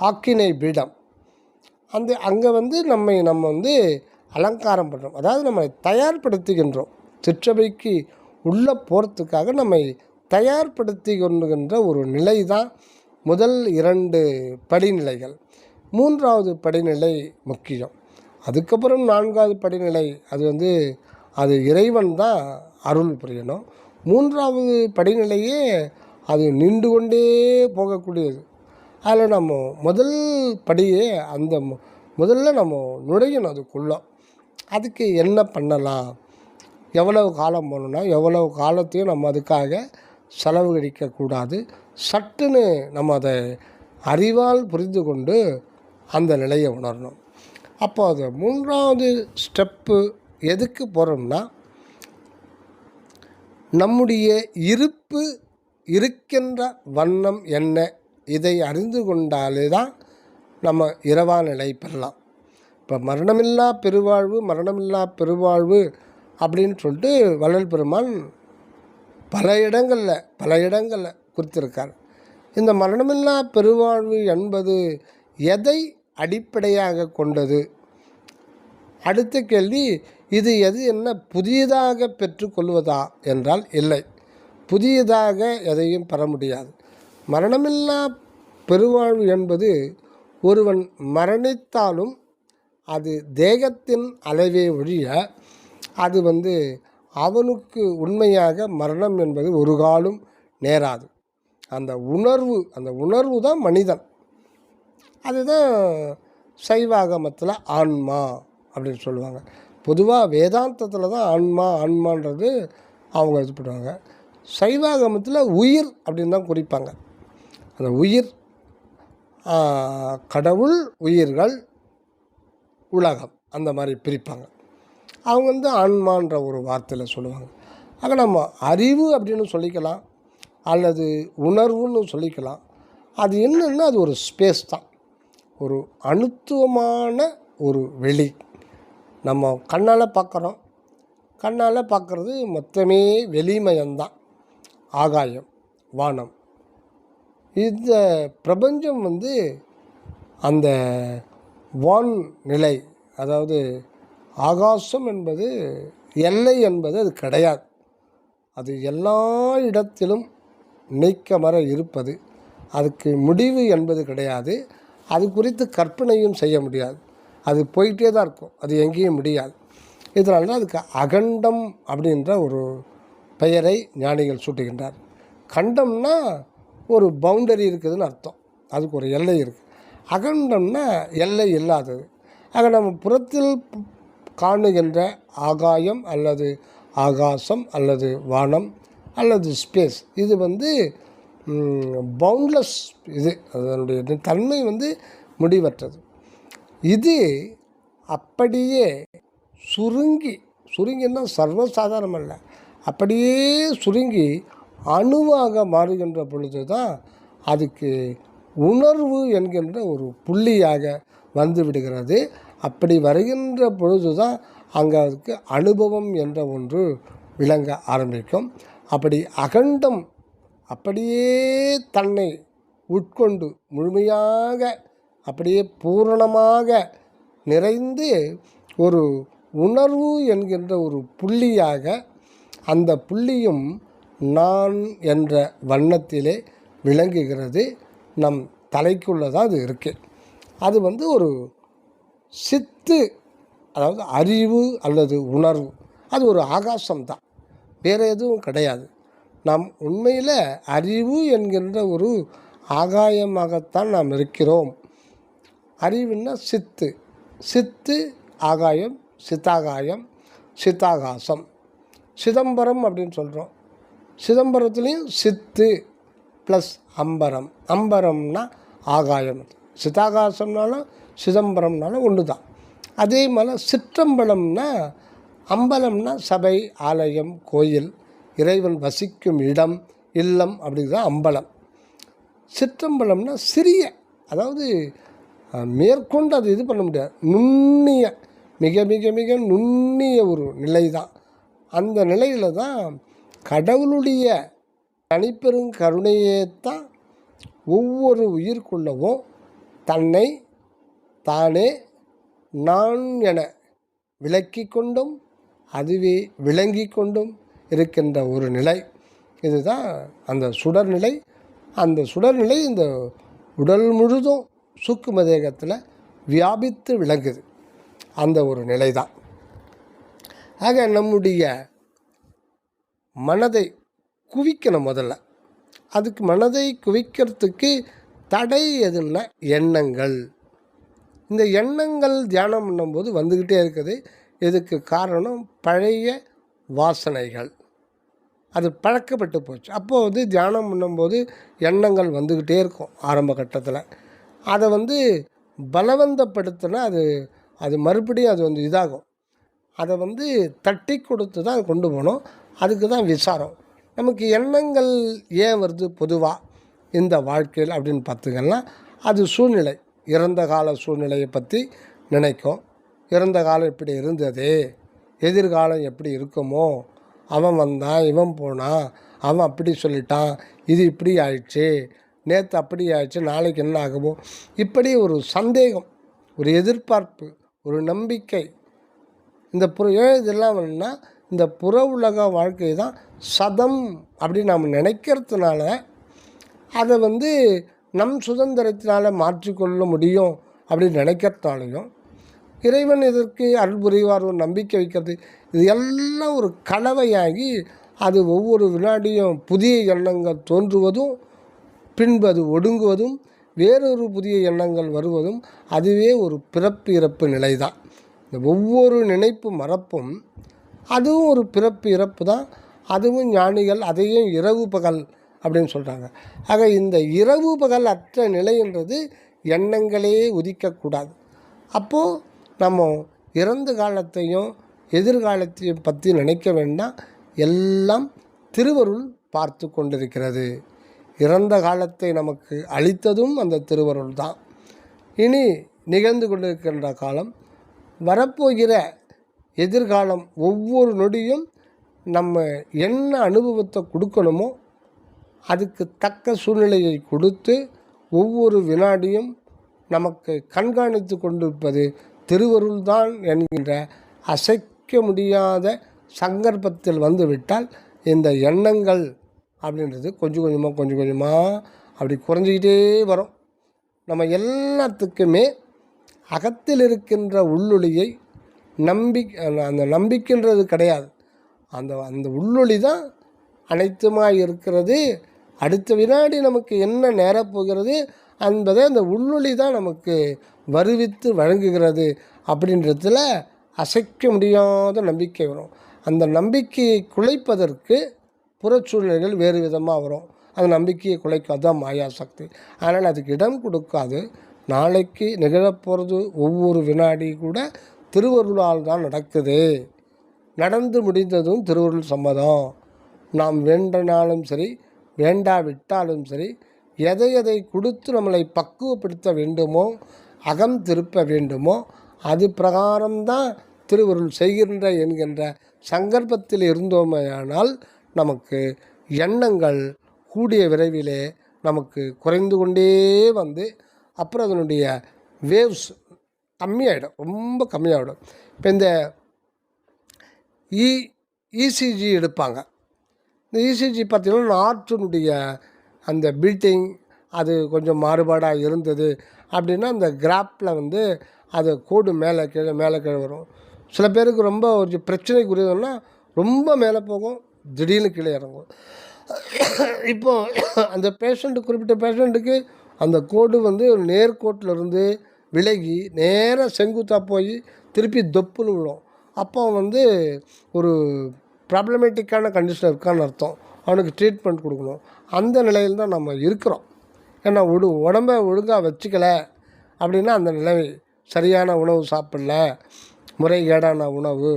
ஆக்கினை பீடம், அங்கே வந்து நம்ம வந்து அலங்காரம் பண்ணுறோம். அதாவது நம்ம தயார்படுத்துகின்றோம். திருச்சபைக்கு உள்ளே போகிறதுக்காக நம்மை தயார்படுத்தி கொண்டுகின்ற ஒரு நிலை தான் முதல் 2 படிநிலைகள். 3வது படிநிலை முக்கியம். அதுக்கப்புறம் 4வது படிநிலை அது இறைவன் தான் அருள் புரியணும். 3வது படிநிலையே அது நின்று கொண்டே போகக்கூடியது. அதில் நம்ம முதல் படியே முதல்ல நம்ம நுழையணும் அதுக்குள்ளே. அதுக்கு என்ன பண்ணலாம், எவ்வளவு காலம் போகணுன்னா எவ்வளவு காலத்தையும் நம்ம அதுக்காக செலவு கழிக்கக்கூடாது. சட்டுன்னு நம்ம அதை அறிவால் புரிந்து கொண்டு அந்த நிலையை உணரணும். அப்போ அது 3வது ஸ்டெப்பு எதுக்கு போகிறோம்னா, நம்முடைய இருக்கின்ற வண்ணம் என்ன, இதை அறிந்து கொண்டாலே தான் நம்ம இரவா நிலை பெறலாம். இப்போ மரணமில்லா பெருவாழ்வு அப்படின்னு சொல்லிட்டு வள்ளல் பெருமான் பல இடங்களில் குறித்திருக்கார். இந்த மரணமில்லா பெருவாழ்வு என்பது எதை அடிப்படையாக கொண்டது? அடுத்த கேள்வி, இது என்ன புதியதாக பெற்றுக்கொள்வதா என்றால் இல்லை, புதியதாக எதையும் பெற முடியாது. மரணமில்லா பெருவாழ்வு என்பது ஒருவன் மரணித்தாலும் அது தேகத்தின் அளவே ஒழிய அது அவனுக்கு உண்மையாக மரணம் என்பது ஒரு காலம் நேராது. அந்த உணர்வு தான் மனிதன். அதுதான் சைவாகமத்தில் ஆன்மா அப்படின்னு சொல்லுவாங்க. பொதுவாக வேதாந்தத்தில் தான் ஆன்மான்றது அவங்க இது பண்ணுவாங்க. சைவாகமத்தில் உயிர் அப்படின்னு தான் குறிப்பாங்க. அந்த உயிர் கடவுள், உயிர்கள், உலகம் அந்த மாதிரி பிரிப்பாங்க. அவங்க ஆன்மான்ற ஒரு வார்த்தையில் சொல்லுவாங்க. ஆக நம்ம அறிவு அப்படின்னு சொல்லிக்கலாம், அல்லது உணர்வுன்னு சொல்லிக்கலாம். அது என்னென்னா அது ஒரு ஸ்பேஸ் தான், ஒரு அணுத்துவமான ஒரு வெளி. நம்ம கண்ணால் பார்க்குறது மொத்தமே வெளிமயம்தான். ஆகாயம், வானம், இந்த பிரபஞ்சம் அந்த வான் நிலை, அதாவது ஆகாசம் என்பது எல்லை என்பது அது கிடையாது. அது எல்லா இடத்திலும் நீக்கமற இருப்பது. அதுக்கு முடிவு என்பது கிடையாது. அது குறித்து கற்பனையும் செய்ய முடியாது. அது போயிட்டே தான் இருக்கும், அது எங்கேயும் முடியாது. இதனால தான் அதுக்கு அகண்டம் அப்படின்ற ஒரு பெயரை ஞானிகள் சூட்டுகின்றார். கண்டம்னா ஒரு பவுண்டரி இருக்குதுன்னு அர்த்தம், அதுக்கு ஒரு எல்லை இருக்குது. அகண்டம்னா எல்லை இல்லாதது. ஆக நம்ம புறத்தில் காணுகின்ற ஆகாயம் அல்லது ஆகாசம் அல்லது வானம் அல்லது ஸ்பேஸ், இது பவுண்ட்லெஸ். அதனுடைய தன்மை முடிவற்றது. இது அப்படியே சுருங்கின்னா சர்வசாதாரணம் அல்ல, அப்படியே சுருங்கி அணுவாக மாறுகின்ற பொழுது தான் அதுக்கு உணர்வு என்கின்ற ஒரு புள்ளியாக வந்து விடுகிறது. அப்படி வருகின்ற பொழுது தான் அங்கே அதுக்கு அனுபவம் என்ற ஒன்று விளங்க ஆரம்பிக்கும். அப்படி அகண்டம் அப்படியே தன்னை உட்கொண்டு முழுமையாக அப்படியே பூரணமாக நிறைந்து ஒரு உணர்வு என்கின்ற ஒரு புள்ளியாக, அந்த புள்ளியும் நான் என்ற வண்ணத்திலே விளங்குகிறது. நம் தலைக்குள்ளதான் அது இருக்குது. அது ஒரு சித்து, அதாவது அறிவு அல்லது உணர்வு. அது ஒரு ஆகாசம்தான், வேறு எதுவும் கிடையாது. நாம் உண்மையில் அறிவு என்கின்ற ஒரு ஆகாயமாகத்தான் நாம் இருக்கிறோம். அறிவுன்னா சித்து ஆகாயம், சித்தாகாயம், சித்தாகாசம். சிதம்பரம் அப்படின்னு சொல்கிறோம். சிதம்பரத்துலேயும் சித்து ப்ளஸ் அம்பரம். அம்பரம்னா ஆகாயம், சித்தாகாசம்னாலும் சிதம்பரம்னாலும் ஒன்று தான். அதே மாதிரி சிற்றம்பலம்னா, அம்பலம்னா சபை, ஆலயம், கோயில், இறைவன் வசிக்கும் இடம், இல்லம், அப்படிங்கிறது அம்பலம். சிற்றம்பலம்னா சிறிய, அதாவது மேற்கொண்டு அது இது பண்ண முடியாது, நுண்ணிய, மிக மிக மிக நுண்ணிய ஒரு நிலை தான். அந்த நிலையில் தான் கடவுளுடைய தனிப்பெருங்கருணையே தான் ஒவ்வொரு உயிர்க்குள்ளவும் தன்னை தானே நான் என விளக்கி கொண்டும் அதுவே விளங்கி கொண்டும் இருக்கின்ற ஒரு நிலை. இதுதான் அந்த சுடர்நிலை. அந்த சுடர்நிலை இந்த உடல் முழுதும் சூக்கும தேகத்தில் வியாபித்து விளங்குது. அந்த ஒரு நிலை தான். ஆக நம்முடைய மனதை குவிக்கணும். முதல்ல அதுக்கு மனதை குவிக்கிறதுக்கு தடை எதுன்னா எண்ணங்கள். இந்த எண்ணங்கள் தியானம் பண்ணும்போது வந்துக்கிட்டே இருக்குது. இதுக்கு காரணம் பழைய வாசனைகள். அது பழக்கப்பட்டு போச்சு. அப்போது தியானம் பண்ணும்போது எண்ணங்கள் வந்துக்கிட்டே இருக்கும் ஆரம்ப கட்டத்தில். அதை பலவந்தப்படுத்தினா அது மறுபடியும் அது இதாகும். அதை தட்டி கொடுத்து தான் அது கொண்டு போகணும். அதுக்கு தான் விசாரம். நமக்கு எண்ணங்கள் ஏன் வருது பொதுவாக இந்த வாழ்க்கையில் அப்படின்னு பார்த்துக்கலாம். அது சூழ்நிலை, இறந்த கால சூழ்நிலையை பற்றி நினைக்கும். இறந்த காலம் இப்படி இருந்தது, எதிர்காலம் எப்படி இருக்குமோ, அவன் வந்தான், இவன் போனான், அவன் அப்படி சொல்லிட்டான், இது இப்படி ஆயிடுச்சு, நேற்று அப்படி ஆயிடுச்சு, நாளைக்கு என்ன ஆகுமோ, இப்படி ஒரு சந்தேகம், ஒரு எதிர்பார்ப்பு, ஒரு நம்பிக்கை. இந்த இதெல்லாம் வேணும்னா இந்த புற உலக வாழ்க்கை தான் சதம் அப்படின்னு நாம் நினைக்கிறதுனால அதை நம் சுதந்திரத்தினால் மாற்றிக்கொள்ள முடியும் அப்படின்னு நினைக்கிறதுனாலையும், இறைவன் இதற்கு அருள் புரிவார் ஒரு நம்பிக்கை வைக்கிறது, இது எல்லாம் ஒரு கலவையாகி அது ஒவ்வொரு வினாடியும் புதிய எண்ணங்கள் தோன்றுவதும், பின்பு அது ஒடுங்குவதும், வேறொரு புதிய எண்ணங்கள் வருவதும், அதுவே ஒரு பிறப்பு இறப்பு நிலை தான். இந்த ஒவ்வொரு நினைப்பு மறப்பும் அதுவும் ஒரு பிறப்பு இறப்பு தான். அதுவும் ஞானிகள் அதையும் இரவு பகல் அப்படின்னு சொல்கிறாங்க. ஆக இந்த இரவு பகல் அற்ற நிலைன்றது எண்ணங்களே உதிக்கக்கூடாது. அப்போது நம்ம இறந்த காலத்தையும் எதிர்காலத்தையும் பற்றி நினைக்க வேண்டாம். எல்லாம் திருவருள் பார்த்து கொண்டிருக்கிறது. இறந்த காலத்தை நமக்கு அளித்ததும் அந்த திருவருள் தான். இனி நிகழ்ந்து கொண்டிருக்கின்ற காலம், வரப்போகிற எதிர்காலம், ஒவ்வொரு நொடியும் நம்ம என்ன அனுபவத்தை கொடுக்கணுமோ அதுக்கு தக்க சூழ்நிலையை கொடுத்து ஒவ்வொரு வினாடியும் நமக்கு கண்காணித்து கொண்டிருப்பது திருவருள்தான் என்கின்ற அசைக்க முடியாத சங்கற்பத்தில் வந்துவிட்டால் இந்த எண்ணங்கள் அப்படின்றது கொஞ்சம் கொஞ்சமாக அப்படி குறைஞ்சிக்கிட்டே வரும். நம்ம எல்லாத்துக்குமே அகத்தில் இருக்கின்ற உள்ளொளியை அந்த நம்பிக்கைன்றது கிடையாது. அந்த உள்ளொளி தான் அனைத்துமாய் இருக்கிறது. அடுத்த வினாடி நமக்கு என்ன நேரப்போகிறது என்பதை அந்த உள்ளொளி தான் நமக்கு வருவித்து வழங்குகிறது. அப்படின்றதுல அசைக்க முடியாத நம்பிக்கை வரும். அந்த நம்பிக்கையை குலைப்பதற்கு புறச்சூழ்நிலைகள் வேறு விதமாக வரும். அந்த நம்பிக்கையை குலைக்கும். அதுதான் மாயாசக்தி. அதனால் அதுக்கு இடம் கொடுக்காது. நாளைக்கு நிகழப்போகிறது ஒவ்வொரு வினாடி கூட திருவருளால் தான் நடக்குது. நடந்து முடிந்ததும் திருவருள் சம்மதம். நாம் வேண்டனாலும் சரி, வேண்டாவிட்டாலும் சரி, எதை கொடுத்து நம்மளை பக்குவப்படுத்த வேண்டுமோ, அகம் திருப்ப வேண்டுமோ, அது பிரகாரம்தான் திருவருள் செய்கின்ற என்கின்ற சங்கற்பத்தில் இருந்தோமேயானால் நமக்கு எண்ணங்கள் கூடிய விரைவிலே நமக்கு குறைந்து கொண்டே அப்புறம் அதனுடைய வேவ்ஸ் கம்மியாகிடும், ரொம்ப கம்மியாகிடும். இப்போ இந்த இசிஜி எடுப்பாங்க. இந்த இசிஜி பார்த்திங்கன்னா ஆர்ட்டினுடைய அந்த பில்டிங் அது கொஞ்சம் மாறுபாடாக இருந்தது அப்படின்னா அந்த கிராப்பில் அது கோடு மேலே கீழே வரும். சில பேருக்கு ரொம்ப ஒரு பிரச்சனைக்குரியதுன்னா ரொம்ப மேலே போகும், திடீர்னு கீழே இறங்கும். இப்போது அந்த குறிப்பிட்ட பேஷண்ட்டுக்கு அந்த கோடு ஒரு நேர்கோட்டிலிருந்து விலகி நேராக செங்குத்தாக போய் திருப்பி தொப்புன்னு விழும். அப்போ ஒரு ப்ராப்ளமேட்டிக்கான கண்டிஷன் இருக்கான்னு அர்த்தம். அவனுக்கு ட்ரீட்மெண்ட் கொடுக்கணும். அந்த நிலையில் தான் நம்ம இருக்கிறோம். ஏன்னா உடம்பை ஒழுங்காக வச்சுக்கல அப்படின்னா அந்த நிலைமை, சரியான உணவு சாப்பிடல, முறைகேடான உணவு,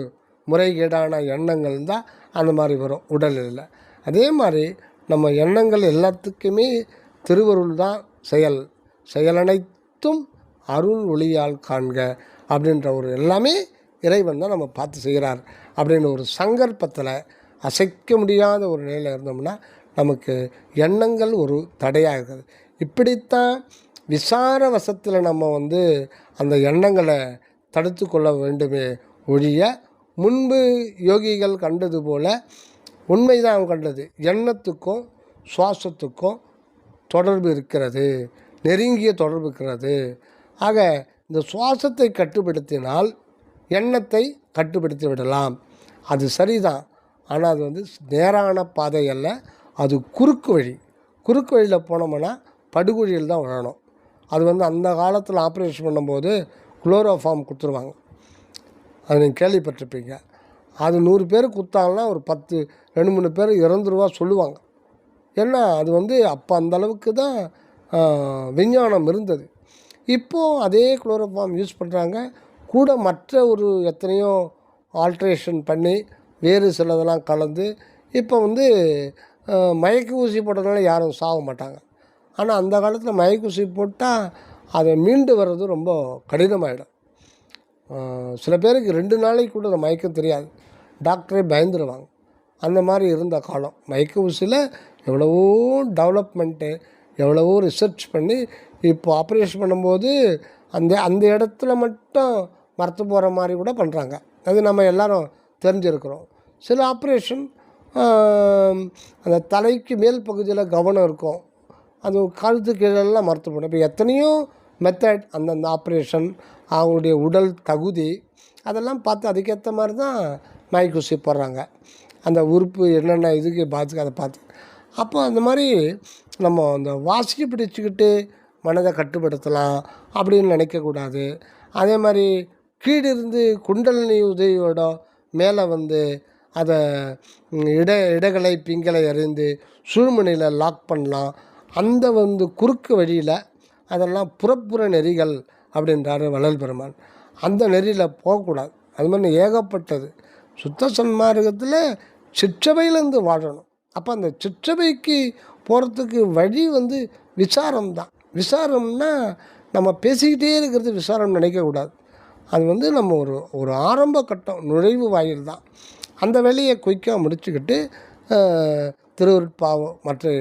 முறைகேடான எண்ணங்கள் தான் அந்த மாதிரி வரும் உடலில். அதே மாதிரி நம்ம எண்ணங்கள் எல்லாத்துக்குமே திருவருள் தான் செயலனைத்தும் அருள் ஒளியால் காண்க அப்படின்ற ஒரு எல்லாமே இறைவன் தான் நம்ம பார்த்து செய்கிறார் அப்படின்னு ஒரு சங்கல்பத்தில் அசைக்க முடியாத ஒரு நிலையில் இருந்தோம்னா நமக்கு எண்ணங்கள் ஒரு தடையாக இருக்குது. இப்படித்தான் விசார வசத்தில் நம்ம அந்த எண்ணங்களை தடுத்து கொள்ள வேண்டுமே ஒழிய, முன்பு யோகிகள் கண்டது போல் உண்மைதான் அவன் கண்டது. எண்ணத்துக்கும் சுவாசத்துக்கும் தொடர்பு இருக்கிறது, நெருங்கிய தொடர்பு இருக்கிறது. ஆக இந்த சுவாசத்தை கட்டுப்படுத்தினால் எண்ணத்தை கட்டுப்படுத்தி விடலாம். அது சரிதான். ஆனால் அது வந்து நேரான பாதை அல்ல, அது குறுக்கு வழி. குறுக்கு வழியில் போனோம்னா படுகொழியில் தான் விழணும். அது வந்து அந்த காலத்தில் ஆப்ரேஷன் பண்ணும்போது குளோரோஃபார்ம் கொடுத்துருவாங்க. அது நீங்கள் கேள்விப்பட்டிருப்பீங்க. அது 100 பேர் கொடுத்தாங்கன்னா ஒரு 2-3 பேர் இறந்துருவா சொல்லுவாங்க. ஏன்னா அது வந்து அப்போ அந்தளவுக்கு தான் விஞ்ஞானம் இருந்தது. இப்போது அதே குளோரோஃபார்ம் யூஸ் பண்ணுறாங்க. கூட மற்ற ஒரு எத்தனையோ ஆல்ட்ரேஷன் பண்ணி வேறு சிலதெல்லாம் கலந்து இப்போ வந்து மயக்க ஊசி போட்டதுனால யாரும் சாக மாட்டாங்க. ஆனால் அந்த காலத்தில் மயக்க ஊசி போட்டால் அதை மீண்டு வர்றது ரொம்ப கடினமாயிடும். சில பேருக்கு 2 நாளைக்கு கூட அந்த மயக்கம் தெரியாது, டாக்டரே பயந்துருவாங்க. அந்த மாதிரி இருந்த காலம். மயக்க ஊசியில் எவ்வளவோ டெவலப்மெண்ட்டு, எவ்வளவோ ரிசர்ச் பண்ணி இப்போ ஆப்ரேஷன் பண்ணும்போது அந்த இடத்துல மட்டும் மரத்து போகிற மாதிரி கூட பண்ணுறாங்க. அது நம்ம எல்லோரும் தெரிஞ்சிருக்கிறோம். சில ஆப்ரேஷன் அந்த தலைக்கு மேல் பகுதியில் கவனம் இருக்கும், அது கழுத்து கீழெல்லாம் மரத்து போடும். இப்போ எத்தனையோ மெத்தட் அந்தந்த ஆப்ரேஷன், அவங்களுடைய உடல் தகுதி அதெல்லாம் பார்த்து அதுக்கேற்ற மாதிரி தான் மயக்க ஊசி போடுறாங்க. அந்த உறுப்பு என்னென்ன இதுக்கு பார்த்து அதை பார்த்து. அப்போ அந்த மாதிரி நம்ம அந்த வாசிக்கு பிடிச்சிக்கிட்டு மனதை கட்டுப்படுத்தலாம் அப்படின்னு நினைக்கக்கூடாது. அதே மாதிரி கீழிருந்து குண்டலினி உதவியோட மேலே வந்து அதை இடகளை பிங்களை அறிந்து சுழுமணியில் லாக் பண்ணலாம். அந்த வந்து குறுக்கு வழியில் அதெல்லாம் புறப்புற நெறிகள் அப்படின்றாரு வள்ளல் பெருமான். அந்த நெறியில் போகக்கூடாது. அது மாதிரி ஏகப்பட்டது. சுத்த சன்மார்க்கத்தில் சிற்றபையிலேருந்து வாழணும். அப்போ அந்த சிற்றபைக்கு போகிறதுக்கு வழி வந்து விசாரம் தான். விசாரம்னா நம்ம பேசிக்கிட்டே இருக்கிறது விசாரம் நினைக்கக்கூடாது. அது வந்து நம்ம ஒரு ஆரம்ப கட்டம், நுழைவு வாயில் தான். அந்த வேலையை குயிக்காக முடிச்சுக்கிட்டு திருவருட்பாவோ மற்ற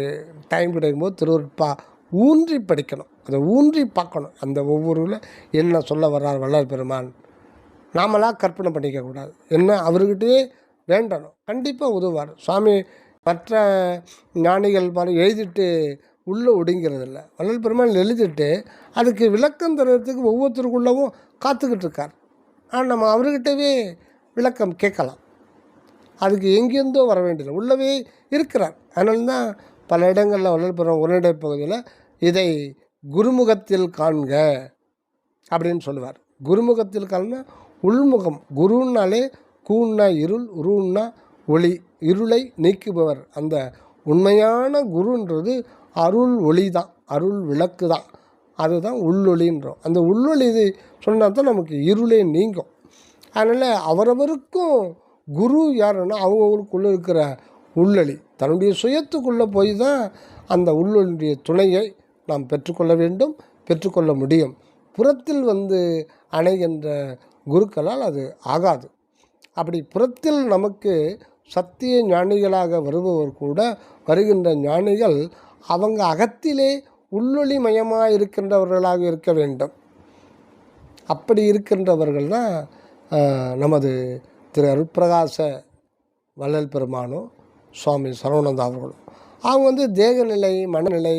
டைம் கிடைக்கும்போது திருவருட்பா ஊன்றி படிக்கணும், அதை ஊன்றி பார்க்கணும். அந்த ஒவ்வொருவில் என்ன சொல்ல வர்றார் வள்ளல் பெருமான், நாமளாக கற்பனை பண்ணிக்கக்கூடாது. என்ன அவர்கிட்டயே வேண்டணும், கண்டிப்பாக உதவுவார் சுவாமி. மற்ற ஞானிகள் மாதிரி எழுதிட்டு உள்ளே ஒடுங்கிறதில்ல. வள்ளல் பெருமான் எழுதிட்டு அதுக்கு விளக்கம் தர்றதுக்கு ஒவ்வொருத்தருக்குள்ளவும் காத்துக்கிட்டு இருக்கார். ஆனால் நம்ம அவர்கிட்டவே விளக்கம் கேட்கலாம். அதுக்கு எங்கேருந்தோ வர வேண்டியதில்லை, உள்ளவே இருக்கிறார். அதனால தான் பல இடங்களில் வள்ளல் பெருமான் உரைநடை பகுதியில் இதை குருமுகத்தில் காண்க அப்படின்னு சொல்லுவார். குருமுகத்தில் காண்க உள்முகம். குருன்னாலே கூன்னா இருள், உருன்னா ஒளி, இருளை நீக்குபவர். அந்த உண்மையான குருன்றது அருள் ஒளி தான், அருள் விளக்கு தான். அதுதான் உள்ளொளின்றோம். அந்த உள்ளொளி இது சொன்னால் தான் நமக்கு இருளே நீங்கும். அதனால் அவரவருக்கும் குரு யாருன்னா அவங்கவுங்களுக்குள்ளே இருக்கிற உள்ளொளி, தன்னுடைய சுயத்துக்குள்ளே போய் தான் அந்த உள்ளொளியுடைய துணையை நாம் பெற்றுக்கொள்ள வேண்டும், பெற்றுக்கொள்ள முடியும். புறத்தில் வந்து அணைகின்ற குருக்களால் அது ஆகாது. அப்படி புறத்தில் நமக்கு சத்திய ஞானிகளாக வருபவர் கூட, வருகின்ற ஞானிகள் அவங்க அகத்திலே உள்ளொளி மயமாக இருக்கின்றவர்களாக இருக்க வேண்டும். அப்படி இருக்கின்றவர்கள் தான் நமது திரு அருட்பிரகாச வள்ளல் பெருமானும் சுவாமி சரவணந்தா அவர்களும். அவங்க வந்து தேகநிலை, மனநிலை,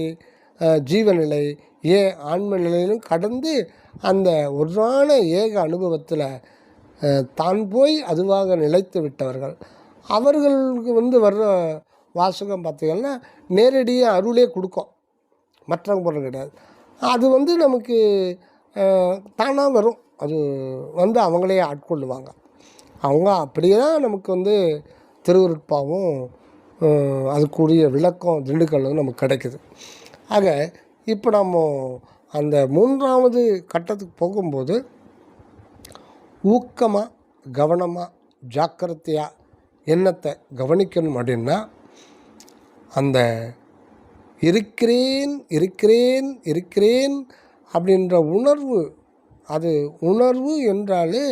ஜீவநிலை, ஆன்ம நிலையிலும் கடந்து அந்த ஒன்றான ஏக அனுபவத்தில் தான் போய் அதுவாக நிலைத்து விட்டவர்கள். அவர்களுக்கு வந்து வர்ற வாசகம் பார்த்திங்கன்னா நேரடியாக அருளே கொடுக்கும், மற்றவங்க பொருள் கிடையாது. அது வந்து நமக்கு தானாக வரும், அது வந்து அவங்களே ஆட்கொள்ளுவாங்க. அவங்க அப்படியே தான் நமக்கு வந்து திருவருட்பாவும் அதுக்குரிய விளக்கம் திண்டுக்கல்லும் நமக்கு கிடைக்குது. ஆக இப்போ நம்ம அந்த 3வது கட்டத்துக்கு போகும்போது ஊக்கமாக, கவனமாக, ஜாக்கிரதையாக எண்ணத்தை கவனிக்கணும். அப்படின்னா அந்த இருக்கிறேன் இருக்கிறேன் இருக்கிறேன் அப்படின்ற உணர்வு, அது உணர்வு என்றாலே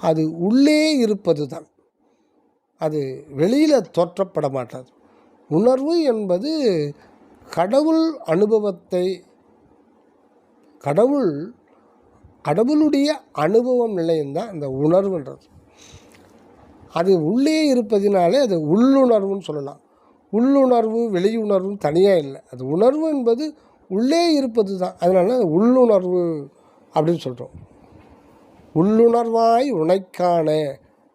அது உள்ளே இருப்பது தான், அது வெளியில் தோற்றப்பட மாட்டாது. உணர்வு என்பது கடவுள் அனுபவத்தை, கடவுளுடைய அனுபவம் நிலையம்தான் அந்த உணர்வுன்றது. அது உள்ளே இருப்பதினாலே அது உள்ளுணர்வுன்னு சொல்லலாம். உள்ளுணர்வு வெளியுணர்வு தனியாக இல்லை. அது உணர்வு என்பது உள்ளே இருப்பது தான். அதனால அது உள்ளுணர்வு அப்படின்னு சொல்கிறோம். உள்ளுணர்வாய் உனைக்கானே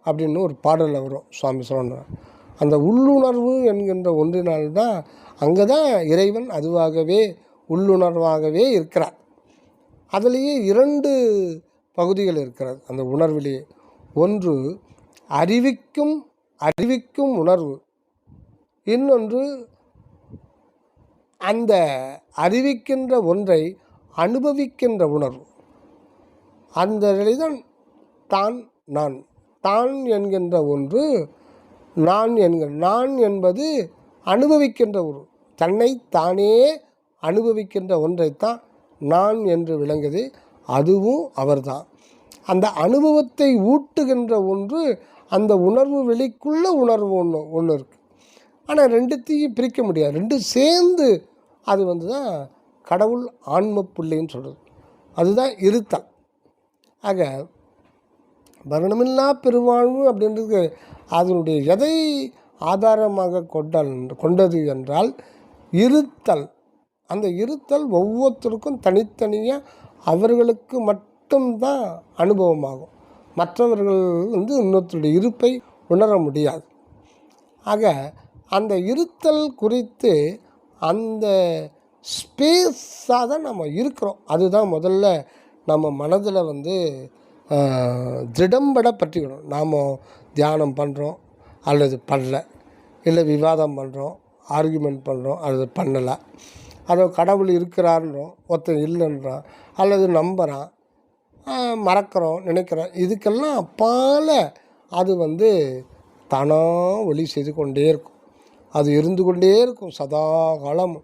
அப்படின்னு ஒரு பாடலில் வரும் சுவாமி சொல்கிறார். அந்த உள்ளுணர்வு என்கின்ற ஒன்றினால்தான் அங்கே தான் இறைவன் அதுவாகவே உள்ளுணர்வாகவே இருக்கிறார். அதிலேயே 2 பகுதிகள் இருக்கிறது அந்த உணர்விலேயே. ஒன்று அறிவிக்கும் உணர்வு, இன்னொன்று அந்த அறிவிக்கின்ற ஒன்றை அனுபவிக்கின்ற உணர்வு. அந்த நிலைதான் தான் என்கின்ற ஒன்று நான் என்பது அனுபவிக்கின்ற ஒரு தன்னை தானே அனுபவிக்கின்ற ஒன்றைத்தான் நான் என்று விளங்குது. அதுவும் அவர்தான். அந்த அனுபவத்தை ஊட்டுகின்ற ஒன்று அந்த உணர்வு வெளிக்குள்ள உணர்வு ஒன்று இருக்குது. ஆனால் 2த்தையும் பிரிக்க முடியாது. 2 சேர்ந்து அது தான் கடவுள் ஆன்ம புள்ளின்னு சொல்கிறது. அதுதான் இருத்தல். ஆக மரணமில்லா பெருவாழ்வு அப்படின்றது அதனுடைய எதை ஆதாரமாக கொண்டது என்றால் இருத்தல். அந்த இருத்தல் ஒவ்வொருத்தருக்கும் தனித்தனியாக அவர்களுக்கு மட்டும்தான் அனுபவமாகும். மற்றவர்கள் இன்னொருத்தருடைய இருப்பை உணர முடியாது. ஆக அந்த இருத்தல் குறித்து அந்த ஸ்பேஸாக தான் நம்ம இருக்கிறோம். அதுதான் முதல்ல நம்ம மனதில் திடம்பட பற்றிக்கணும். நாம் தியானம் பண்ணுறோம் அல்லது பண்ணல, இல்லை விவாதம் பண்ணுறோம், ஆர்கியூமெண்ட் பண்ணுறோம் அல்லது பண்ணலை, அதோ கடவுள் இருக்கிறான்றோம், ஒருத்தன் இல்லைன்றான் அல்லது நம்புகிறான், மறக்கிறோம், நினைக்கிறோம். இதுக்கெல்லாம் அப்பால் அது தானாக ஒளி செய்து கொண்டே இருக்கும். அது இருந்து கொண்டே இருக்கும் சதா காலம்,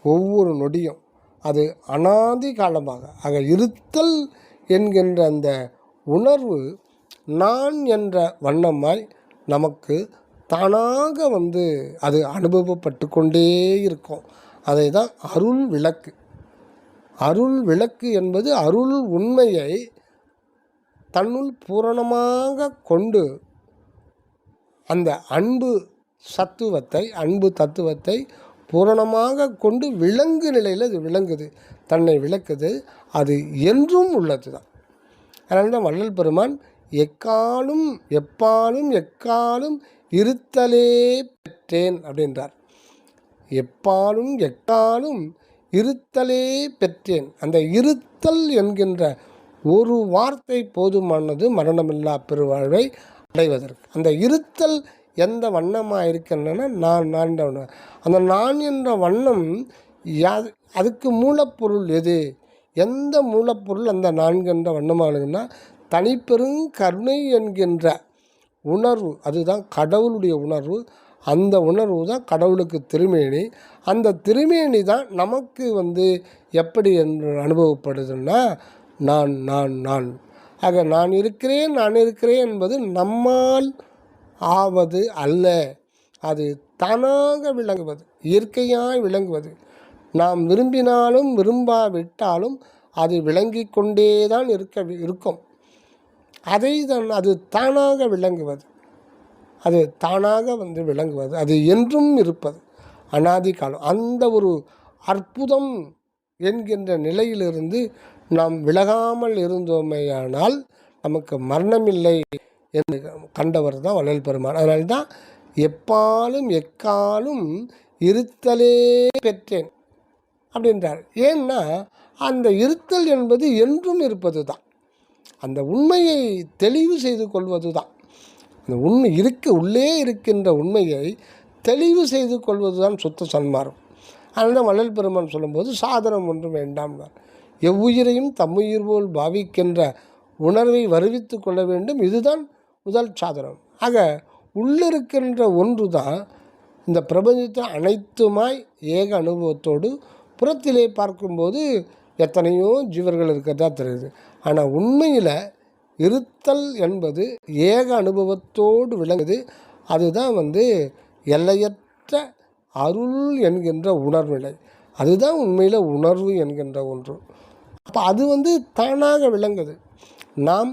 ஒவ்வொரு நொடியும். அது அனாதி காலமாக. ஆக இருத்தல் என்கின்ற அந்த உணர்வு நான் என்ற வண்ணமாய் நமக்கு தானாக அது அனுபவப்பட்டு கொண்டே இருக்கும். அதை தான் அருள் விளக்கு. அருள் விளக்கு என்பது அருள் உண்மையை தன்னுள் பூரணமாக கொண்டு அந்த அன்பு தத்துவத்தை பூரணமாக கொண்டு விளங்கு நிலையில் அது விளங்குது, தன்னை விளக்குது. அது என்றும் உள்ளது தான். அதனால தான் வள்ளல் பெருமான் எக்காலும் எக்காலும் இருத்தலே பெற்றேன் அப்படின்றார். எப்பாலும் எக்காலும் இருத்தலே பெற்றேன். அந்த இருத்தல் என்கின்ற ஒரு வார்த்தை போதுமானது மரணமில்லா பெருவாழ்வை அடைவதற்கு. அந்த இருத்தல் எந்த வண்ணமாக இருக்கின்றன நான் அந்த நான் என்ற வண்ணம் அதுக்கு மூலப்பொருள் எது? எந்த மூலப்பொருள் அந்த நான்கின்ற வண்ணமாக இருக்குன்னா தனிப்பெரும் கருணை என்கின்ற உணர்வு. அதுதான் கடவுளுடைய உணர்வு. அந்த உணர்வு தான் கடவுளுக்கு திருமேனி. அந்த திருமேனி தான் நமக்கு எப்படி என்று அனுபவப்படுதுன்னா நான். ஆக நான் இருக்கிறேன் என்பது நம்மால் ஆவது அல்ல. அது தானாக விளங்குவது, இயற்கையாய் விளங்குவது. நாம் விரும்பினாலும் விரும்பாவிட்டாலும் அது விளங்கி கொண்டே தான் இருக்கும். அதை தான் அது தானாக விளங்குவது. அது தானாக விளங்குவது. அது என்றும் இருப்பது, அனாதி காலம். அந்த ஒரு அற்புதம் என்கின்ற நிலையிலிருந்து நாம் விலகாமல் இருந்தோமேயானால் நமக்கு மரணமில்லை என்று கண்டவர் தான் வள்ளல் பெருமான். அதனால்தான் எப்பாலும் எக்காலும் இருத்தலே பெற்றேன் அப்படின்றார். ஏன்னா அந்த இருத்தல் என்பது என்றும் இருப்பது தான். அந்த உண்மையை தெளிவு செய்து கொள்வது தான். அந்த உண்மை உள்ளே இருக்கின்ற உண்மையை தெளிவு செய்து கொள்வது தான் சுத்த சன்மார்க்கம். அதனால தான் வள்ளல் பெருமான் சொல்லும்போது சாதனம் ஒன்றும் வேண்டாம்னார். எவ்வுயிரையும் தம்முயிர் போல் பாவிக்கின்ற உணர்வை வருவித்து கொள்ள வேண்டும். இதுதான் முதல் சாதனம். ஆக உள்ளிருக்கின்ற ஒன்று தான் இந்த பிரபஞ்சத்தை அனைத்துமாய் ஏக அனுபவத்தோடு புறத்திலே பார்க்கும்போது எத்தனையோ ஜீவர்கள் இருக்கிறதா தெரியுது. ஆனால் உண்மையில் இருத்தல் என்பது ஏக அனுபவத்தோடு விளங்குது. அதுதான் எல்லையற்ற அருள் என்கின்ற உணர்வுநிலை. அதுதான் உண்மையில் உணர்வு என்கின்ற ஒன்று. அப்போ அது தானாக விளங்குது. நாம்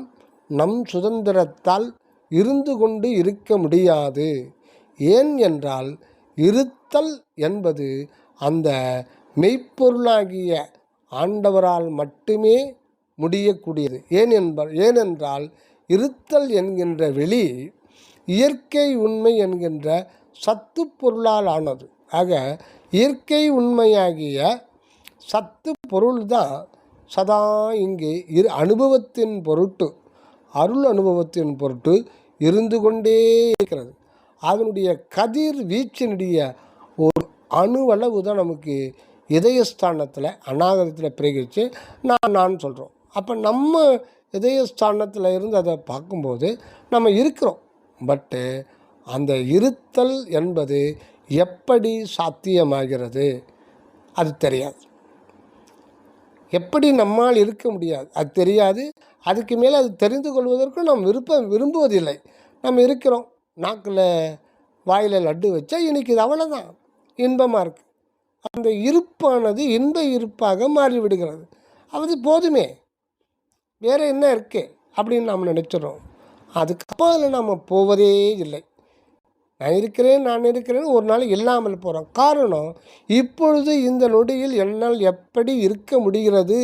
நம் சுதந்திரத்தால் இருந்து கொண்டு இருக்க முடியாது. ஏன் என்றால் இருத்தல் என்பது அந்த மெய்ப்பொருளாகிய ஆண்டவரால் மட்டுமே முடியக்கூடியது. ஏனென்றால் இருத்தல் என்கின்ற வெளி இயற்கை உண்மை என்கின்ற சத்து பொருளால் ஆனது. ஆக இயற்கை உண்மையாகிய சத்து பொருள்தான் சதா இங்கே அனுபவத்தின் பொருட்டு, அருள் அனுபவத்தின் பொருட்டு இருந்து கொண்டே இருக்கிறது. அதனுடைய கதிர் வீச்சினுடைய ஒரு அணுவளவு தான் நமக்கு இதயஸ்தானத்தில் அநாகதத்தில் பிரகிச்சு நான் சொல்கிறோம். அப்போ நம்ம இதயஸ்தானத்தில் இருந்து அதை பார்க்கும்போது நம்ம இருக்கிறோம். பட்டு அந்த இருத்தல் என்பது எப்படி சாத்தியமாகிறது அது தெரியாது. எப்படி நம்மால் இருக்க முடியாது அது தெரியாது. அதுக்கு மேலே அது தெரிந்து கொள்வதற்கும் நாம் விரும்புவதில்லை. நம்ம இருக்கிறோம், நாக்கில் வாயில் லட்டு வச்சா இன்றைக்கி இது அவ்வளோதான், இன்பமாக இருக்குது. அந்த இருப்பானது இன்ப இருப்பாக மாறிவிடுகிறது. அது போதுமே, வேறு என்ன இருக்குது அப்படின்னு நாம் நினச்சிடறோம். அதுக்கப்புறம் நம்ம போவதே இல்லை. நான் இருக்கிறேன் ஒரு நாள் இல்லாமல் போகிறோம். காரணம், இப்பொழுது இந்த நொடியில் என்னால் எப்படி இருக்க முடிகிறது?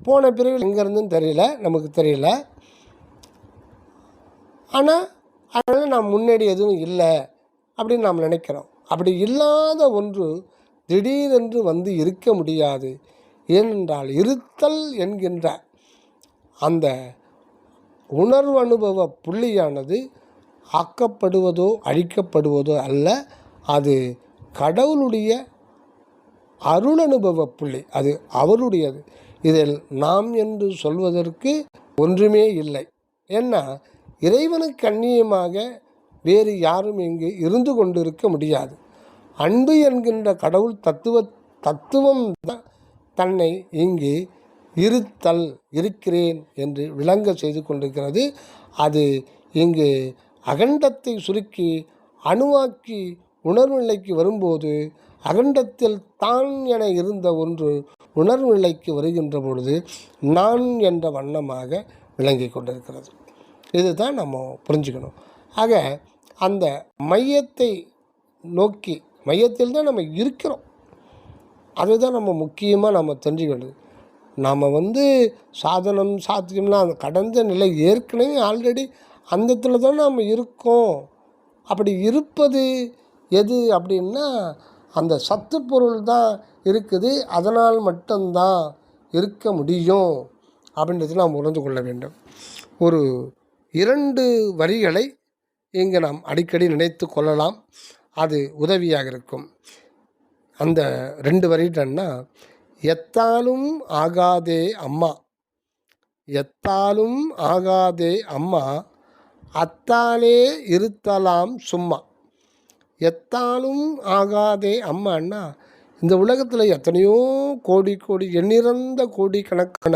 போன பிறகு எங்கேருந்துன்னு தெரியல, நமக்கு தெரியல. ஆனால் அதனால் நாம் முன்னாடி எதுவும் இல்லை அப்படின்னு நாம் நினைக்கிறோம். அப்படி இல்லாத ஒன்று திடீரென்று வந்து இருக்க முடியாது. ஏனென்றால் இருத்தல் என்கின்ற அந்த உணர்வு அனுபவ புள்ளியானது ஆக்கப்படுவதோ அழிக்கப்படுவதோ அல்ல. அது கடவுளுடைய அருள் அனுபவ புள்ளி, அது அவருடையது. இதில் நாம் என்று சொல்வதற்கு ஒன்றுமே இல்லை. ஏன்னா இறைவனுக்கு அந்நியமாக வேறு யாரும் இங்கு இருந்து கொண்டு இருக்க முடியாது. அன்பு என்கின்ற கடவுள் தத்துவம் தான் தன்னை இங்கு இருத்தல், இருக்கிறேன் என்று விளங்க செய்து கொண்டிருக்கிறது. அது இங்கு அகண்டத்தை சுருக்கி அணுவாக்கி உணர்வு நிலைக்கு வரும்போது அகண்டத்தில் தான் என இருந்த ஒன்று உணர்வு நிலைக்கு வருகின்ற பொழுது நான் என்ற வண்ணமாக விளங்கி கொண்டிருக்கிறது. இதுதான் நம்ம புரிஞ்சுக்கணும். ஆக அந்த மையத்தை நோக்கி, மையத்தில் தான் நம்ம இருக்கிறோம். அதுதான் நம்ம முக்கியமாக நம்ம தெரிஞ்சுக்கணும். நாம் சாதனம் சாத்தியம்லாம் அந்த கடந்த நிலை ஏற்கனவே ஆல்ரெடி அந்த இடத்துல தான் நாம் இருக்கோம். அப்படி இருப்பது எது அப்படின்னா அந்த சத்து பொருள் தான் இருக்குது. அதனால் மட்டும்தான் இருக்க முடியும் அப்படின்றது நாம் உணர்ந்து கொள்ள வேண்டும். ஒரு 2 வரிகளை இங்கே நாம் அடிக்கடி நினைத்து கொள்ளலாம், அது உதவியாக இருக்கும். அந்த 2 வரின்னா, எத்தாலும் ஆகாதே அம்மா, எத்தாலும் ஆகாதே அம்மா, அத்தாலே இருத்தலாம் சும்மா. எத்தாலும் ஆகாதே அம்மான்னா, இந்த உலகத்தில் எத்தனையோ கோடி கோடி எண்ணிறந்த கோடிக்கணக்கான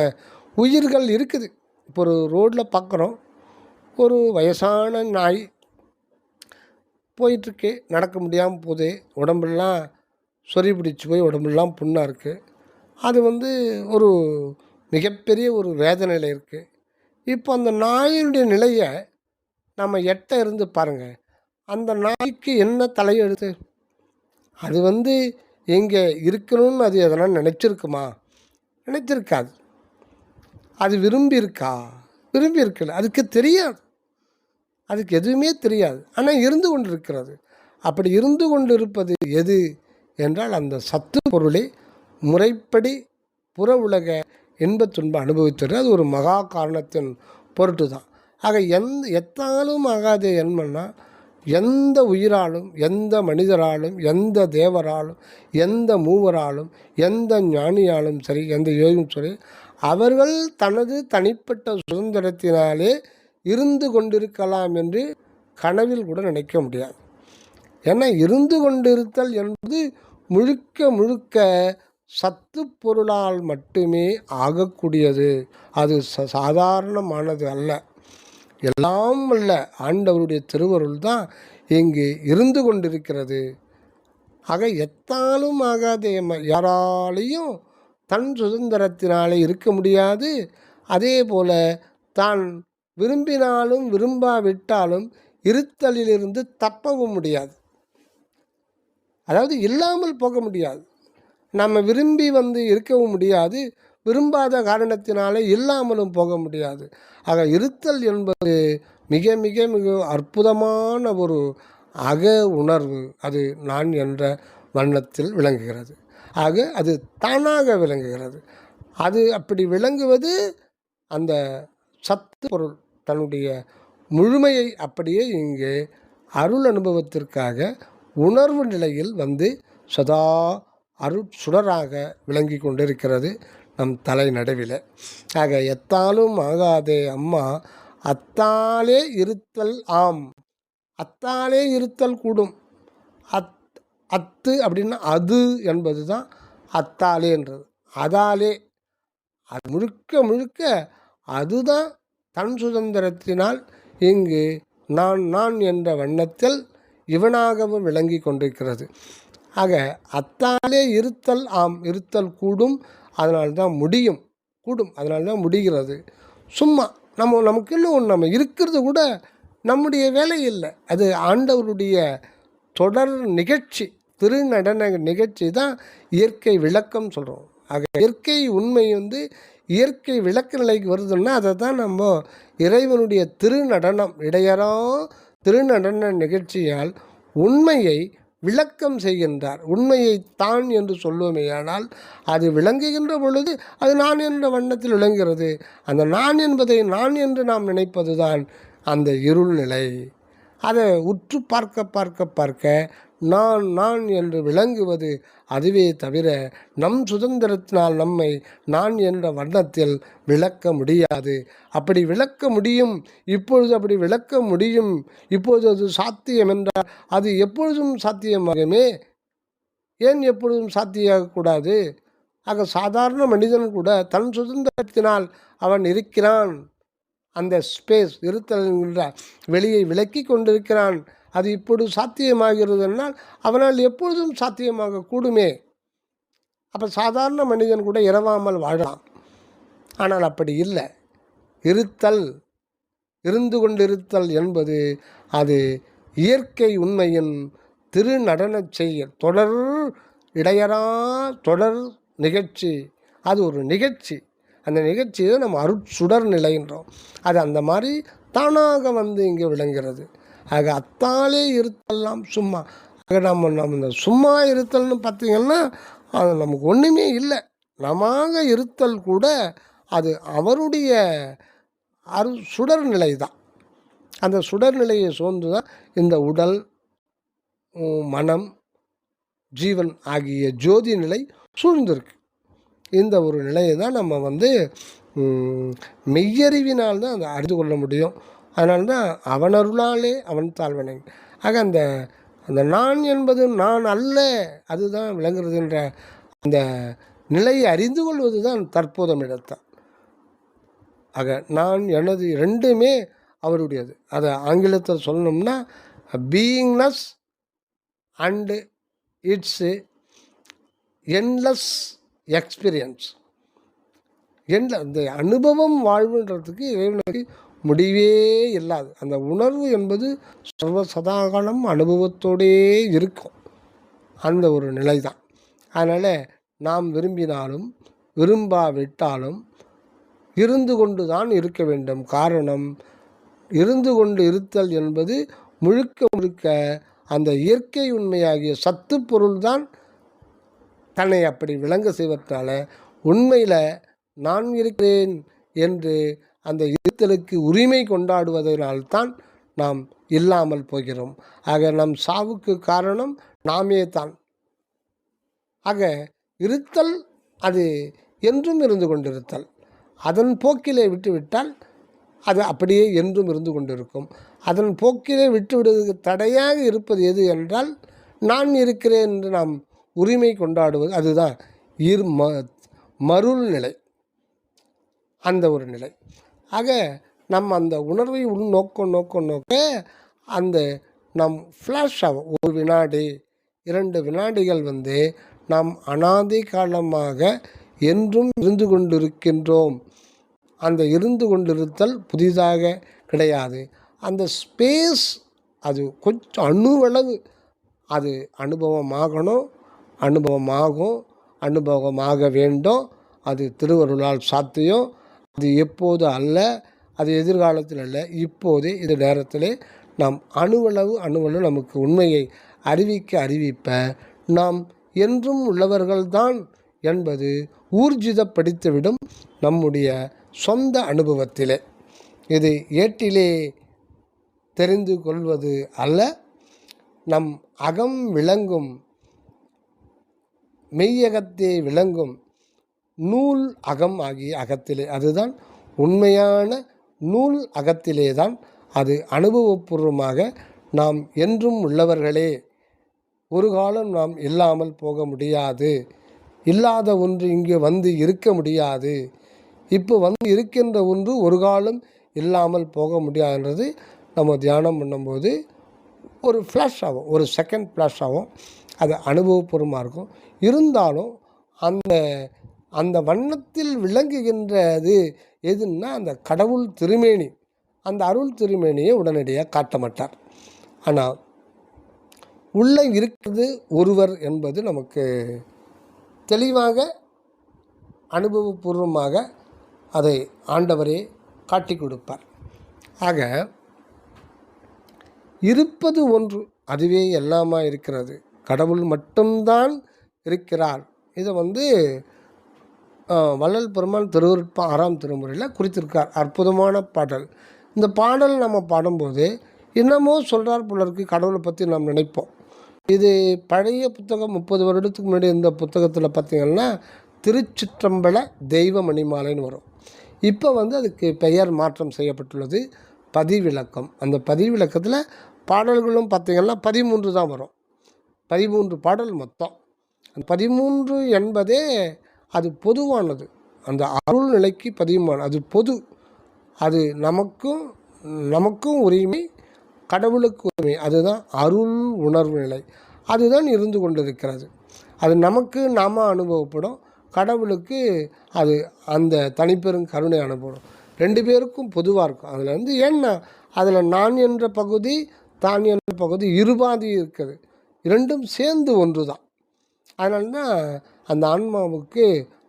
உயிர்கள் இருக்குது. இப்போ ஒரு ரோட்டில் பார்க்குறோம், ஒரு வயசான நாய் போயிட்டுருக்கு, நடக்க முடியாமல் போகுது, உடம்பெல்லாம் சொறி பிடிச்சி போய் உடம்பெல்லாம் புண்ணாக இருக்குது. அது ஒரு மிகப்பெரிய ஒரு வேதனையில் இருக்குது. இப்போ அந்த நாயினுடைய நிலையை நம்ம எட்ட இருந்து பாருங்கள். அந்த நாய்க்கு என்ன தலையெழுத்து? அது எங்கே இருக்கணும்னு அது எதனால் நினச்சிருக்குமா? நினச்சிருக்காது. அது விரும்பி இருக்கல, அதுக்கு தெரியாது, அதுக்கு எதுவுமே தெரியாது. ஆனால் இருந்து கொண்டு இருக்கிறது. அப்படி இருந்து கொண்டு இருப்பது எது என்றால் அந்த சத்து பொருளை முறைப்படி புற உலக இன்ப துன்பம் அனுபவித்தது. அது ஒரு மகா காரணத்தின் பொருட்டு தான். ஆக எத்தாலும் ஆகாதே என்னன்னா, எந்த உயிராலும், எந்த மனிதராலும், எந்த தேவராலும், எந்த மூவராலும், எந்த ஞானியாலும் சரி, எந்த யோகியும் சரி, அவர்கள் தனது தனிப்பட்ட சுதந்திரத்தினாலே இருந்து கொண்டிருக்கலாம் என்று கனவில் கூட நினைக்க முடியாது. ஏன்னா இருந்து கொண்டிருத்தல் என்பது முழுக்க முழுக்க சத்து பொருளால் மட்டுமே ஆகக்கூடியது. அது சாதாரணமானது அல்ல. எல்லாம் அல்ல ஆண்டவருடைய திருவருள் தான் இங்கு இருந்து கொண்டிருக்கிறது. ஆக எத்தாலும் ஆகாதே, யாராலையும் தன் சுதந்திரத்தினாலே இருக்க முடியாது. அதே போல் தான் விரும்பினாலும் விரும்பாவிட்டாலும் இருத்தலிலிருந்து தப்பவும் முடியாது. அதாவது இல்லாமல் போக முடியாது. நம்ம விரும்பி இருக்கவும் முடியாது, விரும்பாத காரணத்தினாலே இல்லாமலும் போக முடியாது. ஆக இருத்தல் என்பது மிக மிக மிக அற்புதமான ஒரு அக உணர்வு. அது நான் என்ற வண்ணத்தில் விளங்குகிறது. ஆக அது தானாக விளங்குகிறது. அது அப்படி விளங்குவது அந்த சத்து பொருள் தன்னுடைய முழுமையை அப்படியே இங்கே அருள் அனுபவத்திற்காக உணர்வு நிலையில் சதா அருட்சுடராக விளங்கி கொண்டிருக்கிறது நம் தலை நடுவில். ஆக எத்தாலும் ஆகாதே அம்மா அத்தாலே இருத்தல் ஆம். அத்தாலே இருத்தல் கூடும். அத்து அப்படின்னா அது என்பது தான் அத்தாலேன்றது. அதாலே அது முழுக்க முழுக்க அதுதான் தன் சுதந்திரத்தினால் இங்கு நான் என்ற வண்ணத்தில் இவனாகவும் விளங்கி கொண்டிருக்கிறது. ஆக அத்தாலே இருத்தல் ஆம். இருத்தல் கூடும், அதனால்தான் முடியும். கூடும், அதனால்தான் முடிகிறது. சும்மா நமக்குன்னு ஒன்று நம்ம இருக்கிறது கூட நம்முடைய வேலை இல்லை. அது ஆண்டவருடைய தொடர் நிகழ்ச்சி, திருநடன நிகழ்ச்சி தான் இயற்கை விளக்கம் சொல்கிறோம். ஆக இயற்கை உண்மை இயற்கை விளக்க நிலைக்கு வருதுன்னா அதை தான் நம்ம இறைவனுடைய திருநடனம், இடையறா திருநடன நிகழ்ச்சியால் உண்மையை விளக்கம் செய்கின்றார். உண்மையை தான் என்று சொல்லுவோமேயானால் அது விளங்குகின்ற பொழுது அது நான் என்ற வண்ணத்தில் விளங்குகிறது. அந்த நான் என்பதை நான் என்று நாம் நினைப்பது தான் அந்த இருள் நிலை. அதை உற்று பார்க்க பார்க்க பார்க்க நான் என்று விளங்குவது அதுவே தவிர நம் சுதந்திரத்தினால் நம்மை நான் என்ற வண்ணத்தில் விளக்க முடியாது. அப்படி விளக்க முடியும், இப்பொழுது அப்படி விளக்க முடியும், இப்பொழுது அது சாத்தியம் என்றால் அது எப்பொழுதும் சாத்தியமாகுமே. ஏன் எப்பொழுதும் சாத்தியக்கூடாது? ஆக சாதாரண மனிதன் கூட தன் சுதந்திரத்தினால் அவன் இருக்கிறான். அந்த ஸ்பேஸ் இருத்தல் என்கின்ற வெளியை விளக்கி கொண்டிருக்கிறான். அது இப்பொழுது சாத்தியமாகிறதுனால் அவனால் எப்பொழுதும் சாத்தியமாக கூடுமே. அப்போ சாதாரண மனிதன் கூட இரவாமல் வாழலாம். ஆனால் அப்படி இல்லை. இருத்தல், இருந்து கொண்டிருத்தல் என்பது அது இயற்கை உண்மையின் திருநடன செய்ய தொடர் இடையறா தொடர் நிகழ்ச்சி. அது ஒரு நிகழ்ச்சி. அந்த நிகழ்ச்சியை நம்ம அருட்சுடர் நிலைன்றோம். அது அந்த மாதிரி தானாக இங்கே விளங்குகிறது. ஆக அத்தாலே இருத்தல்லாம் சும்மா. ஆக நம்ம இந்த சும்மா இருத்தல்னு பார்த்திங்கன்னா அது நமக்கு ஒன்றுமே இல்லை. நமாக இருத்தல் கூட அது அவருடைய சுடர் நிலை தான். அந்த சுடர் நிலையை சோர்ந்து தான் இந்த உடல், மனம், ஜீவன் ஆகிய ஜோதி நிலை சூழ்ந்திருக்கு. இந்த ஒரு நிலையை தான் நம்ம மெய்யறிவினால் தான் அதை அறிந்து கொள்ள முடியும். அதனால்தான் அவன் அருளாலே அவன் தாழ்வனை. ஆக அந்த நான் என்பது நான் அல்ல, அதுதான் விளங்குறதுன்ற அந்த நிலையை அறிந்து கொள்வது தான் தற்போதம் இடத்தான். ஆக நான் எனது ரெண்டுமே அவருடையது. அதை ஆங்கிலத்தில் சொல்லணும்னா பீயிங்னஸ் அண்டு இட்ஸ் என்லெஸ் எக்ஸ்பீரியன்ஸ். இந்த அனுபவம் வாழ்வுன்றதுக்கு இறைவனுக்கு முடிவே இல்லாது. அந்த உணர்வு என்பது சர்வசதாகாலம் அனுபவத்தோடே இருக்கும். அந்த ஒரு நிலை தான். அதனால் நாம் விரும்பினாலும் விரும்பாவிட்டாலும் இருந்து கொண்டு தான் இருக்க வேண்டும். காரணம், இருந்து கொண்டு இருத்தல் என்பது முழுக்க முழுக்க அந்த இயற்கை உண்மையாகிய சத்து பொருள்தான் தன்னை அப்படி விளங்க செய்வதனால உண்மையில் நான் இருக்கிறேன் என்று அந்த இருத்தலுக்கு உரிமை கொண்டாடுவதனால்தான் நாம் இல்லாமல் போகிறோம். ஆக நம் சாவுக்கு காரணம் நாமே தான். ஆக இருத்தல் அது என்றும் இருந்து கொண்டிருத்தல். அதன் போக்கிலே விட்டுவிட்டால் அது அப்படியே என்றும் இருந்து கொண்டிருக்கும். அதன் போக்கிலே விட்டுவிடுவதற்கு தடையாக இருப்பது எது என்றால் நான் இருக்கிறேன் என்று நாம் உரிமை கொண்டாடுவது. அதுதான் மருள் நிலை, அந்த ஒரு நிலை. ஆக நம் அந்த உணர்வை நோக்க அந்த நம் ஃப்ளாஷ் ஆகும். ஒரு வினாடி 2 வினாடிகள் நாம் அனாதி காலமாக என்றும் இருந்து கொண்டிருக்கின்றோம் அந்த இருந்து கொண்டிருத்தல் புதிதாக கிடையாது. அந்த ஸ்பேஸ் அது கொஞ்சம் அணுவளவு அது அனுபவமாகணும், அனுபவமாகும், அனுபவமாக வேண்டும். அது திருவருளால் சாத்தியம். அது எப்போது அல்ல, அது எதிர்காலத்தில் அல்ல, இப்போதே இந்த நேரத்திலே நாம் அணுவளவு நமக்கு உண்மையை அறிவிக்க நாம் என்றும் உள்ளவர்கள்தான் என்பது ஊர்ஜிதப்படுத்திவிடும் நம்முடைய சொந்த அனுபவத்திலே. இது ஏட்டிலே தெரிந்து கொள்வது அல்ல, நம் அகம் விளங்கும் மெய்யகத்தே விளங்கும் நூல் அகம் ஆகிய அகத்திலே, அதுதான் உண்மையான நூல் அகத்திலே தான் அது அனுபவபூர்வமாக நாம் என்றும் உள்ளவர்களே, ஒரு காலம் நாம் இல்லாமல் போக முடியாது, இல்லாத ஒன்று இங்கே வந்து இருக்க முடியாது, இப்போ வந்து இருக்கின்ற ஒன்று ஒரு காலம் இல்லாமல் போக முடியாதுன்றது நம்ம தியானம் பண்ணும்போது ஒரு ஃப்ளாஷ் ஆகும், ஒரு செகண்ட் ஃப்ளாஷ் ஆகும். அது அனுபவபூர்வமாக இருக்கும். இருந்தாலும் அந்த அந்த வண்ணத்தில் விளங்குகின்றது எதுன்னா அந்த கடவுள் திருமேனி. அந்த அருள் திருமேனியை உடனடியாக காட்ட மாட்டார். ஆனால் உள்ளே இருக்கிறது ஒருவர் என்பது நமக்கு தெளிவாக அனுபவபூர்வமாக அதை ஆண்டவரே காட்டி கொடுப்பார். ஆக இருப்பது ஒன்று, அதுவே எல்லாமா இருக்கிறது, கடவுள் மட்டும்தான் இருக்கிறார். இதை வள்ளல் பெருமான் திருவருட்பா 6ஆம் திருமுறையில் குறித்திருக்கார். அற்புதமான பாடல். இந்த பாடல் நம்ம பாடும்போது என்னமோ சொல்கிறார் போல இருக்கு, கடவுளை பற்றி நாம் நினைப்போம். இது பழைய புத்தகம், 30 வருடத்துக்கு முன்னாடி இந்த புத்தகத்தில் பார்த்திங்கன்னா திருச்சிற்றம்பல தெய்வ மணிமாலைன்னு வரும். இப்போ அதுக்கு பெயர் மாற்றம் செய்யப்பட்டுள்ளது பதிவிலக்கம். அந்த பதிவிலக்கத்தில் பாடல்களும் பார்த்திங்கன்னா 13 தான் வரும். 13 பாடல் மொத்தம். அந்த 13 என்பதே அது பொதுவானது. அந்த அருள் நிலைக்கு அது பொது. அது நமக்கும் உரிமை, கடவுளுக்கு உரிமை. அதுதான் அருள் உணர்வு நிலை. அதுதான் இருந்து கொண்டிருக்கிறது. அது நமக்கு நாம அனுபவப்படும், கடவுளுக்கு அது அந்த தனிப்பெரும் கருணை அனுபவம். 2 பேருக்கும் பொதுவாக இருக்கும். அதில் ஏன்னா அதில் நான் என்ற பகுதி, தான் என்ற பகுதி இருபாதி இருக்குது. இரண்டும் சேர்ந்து ஒன்று தான். அதனால தான் அந்த ஆன்மாவுக்கு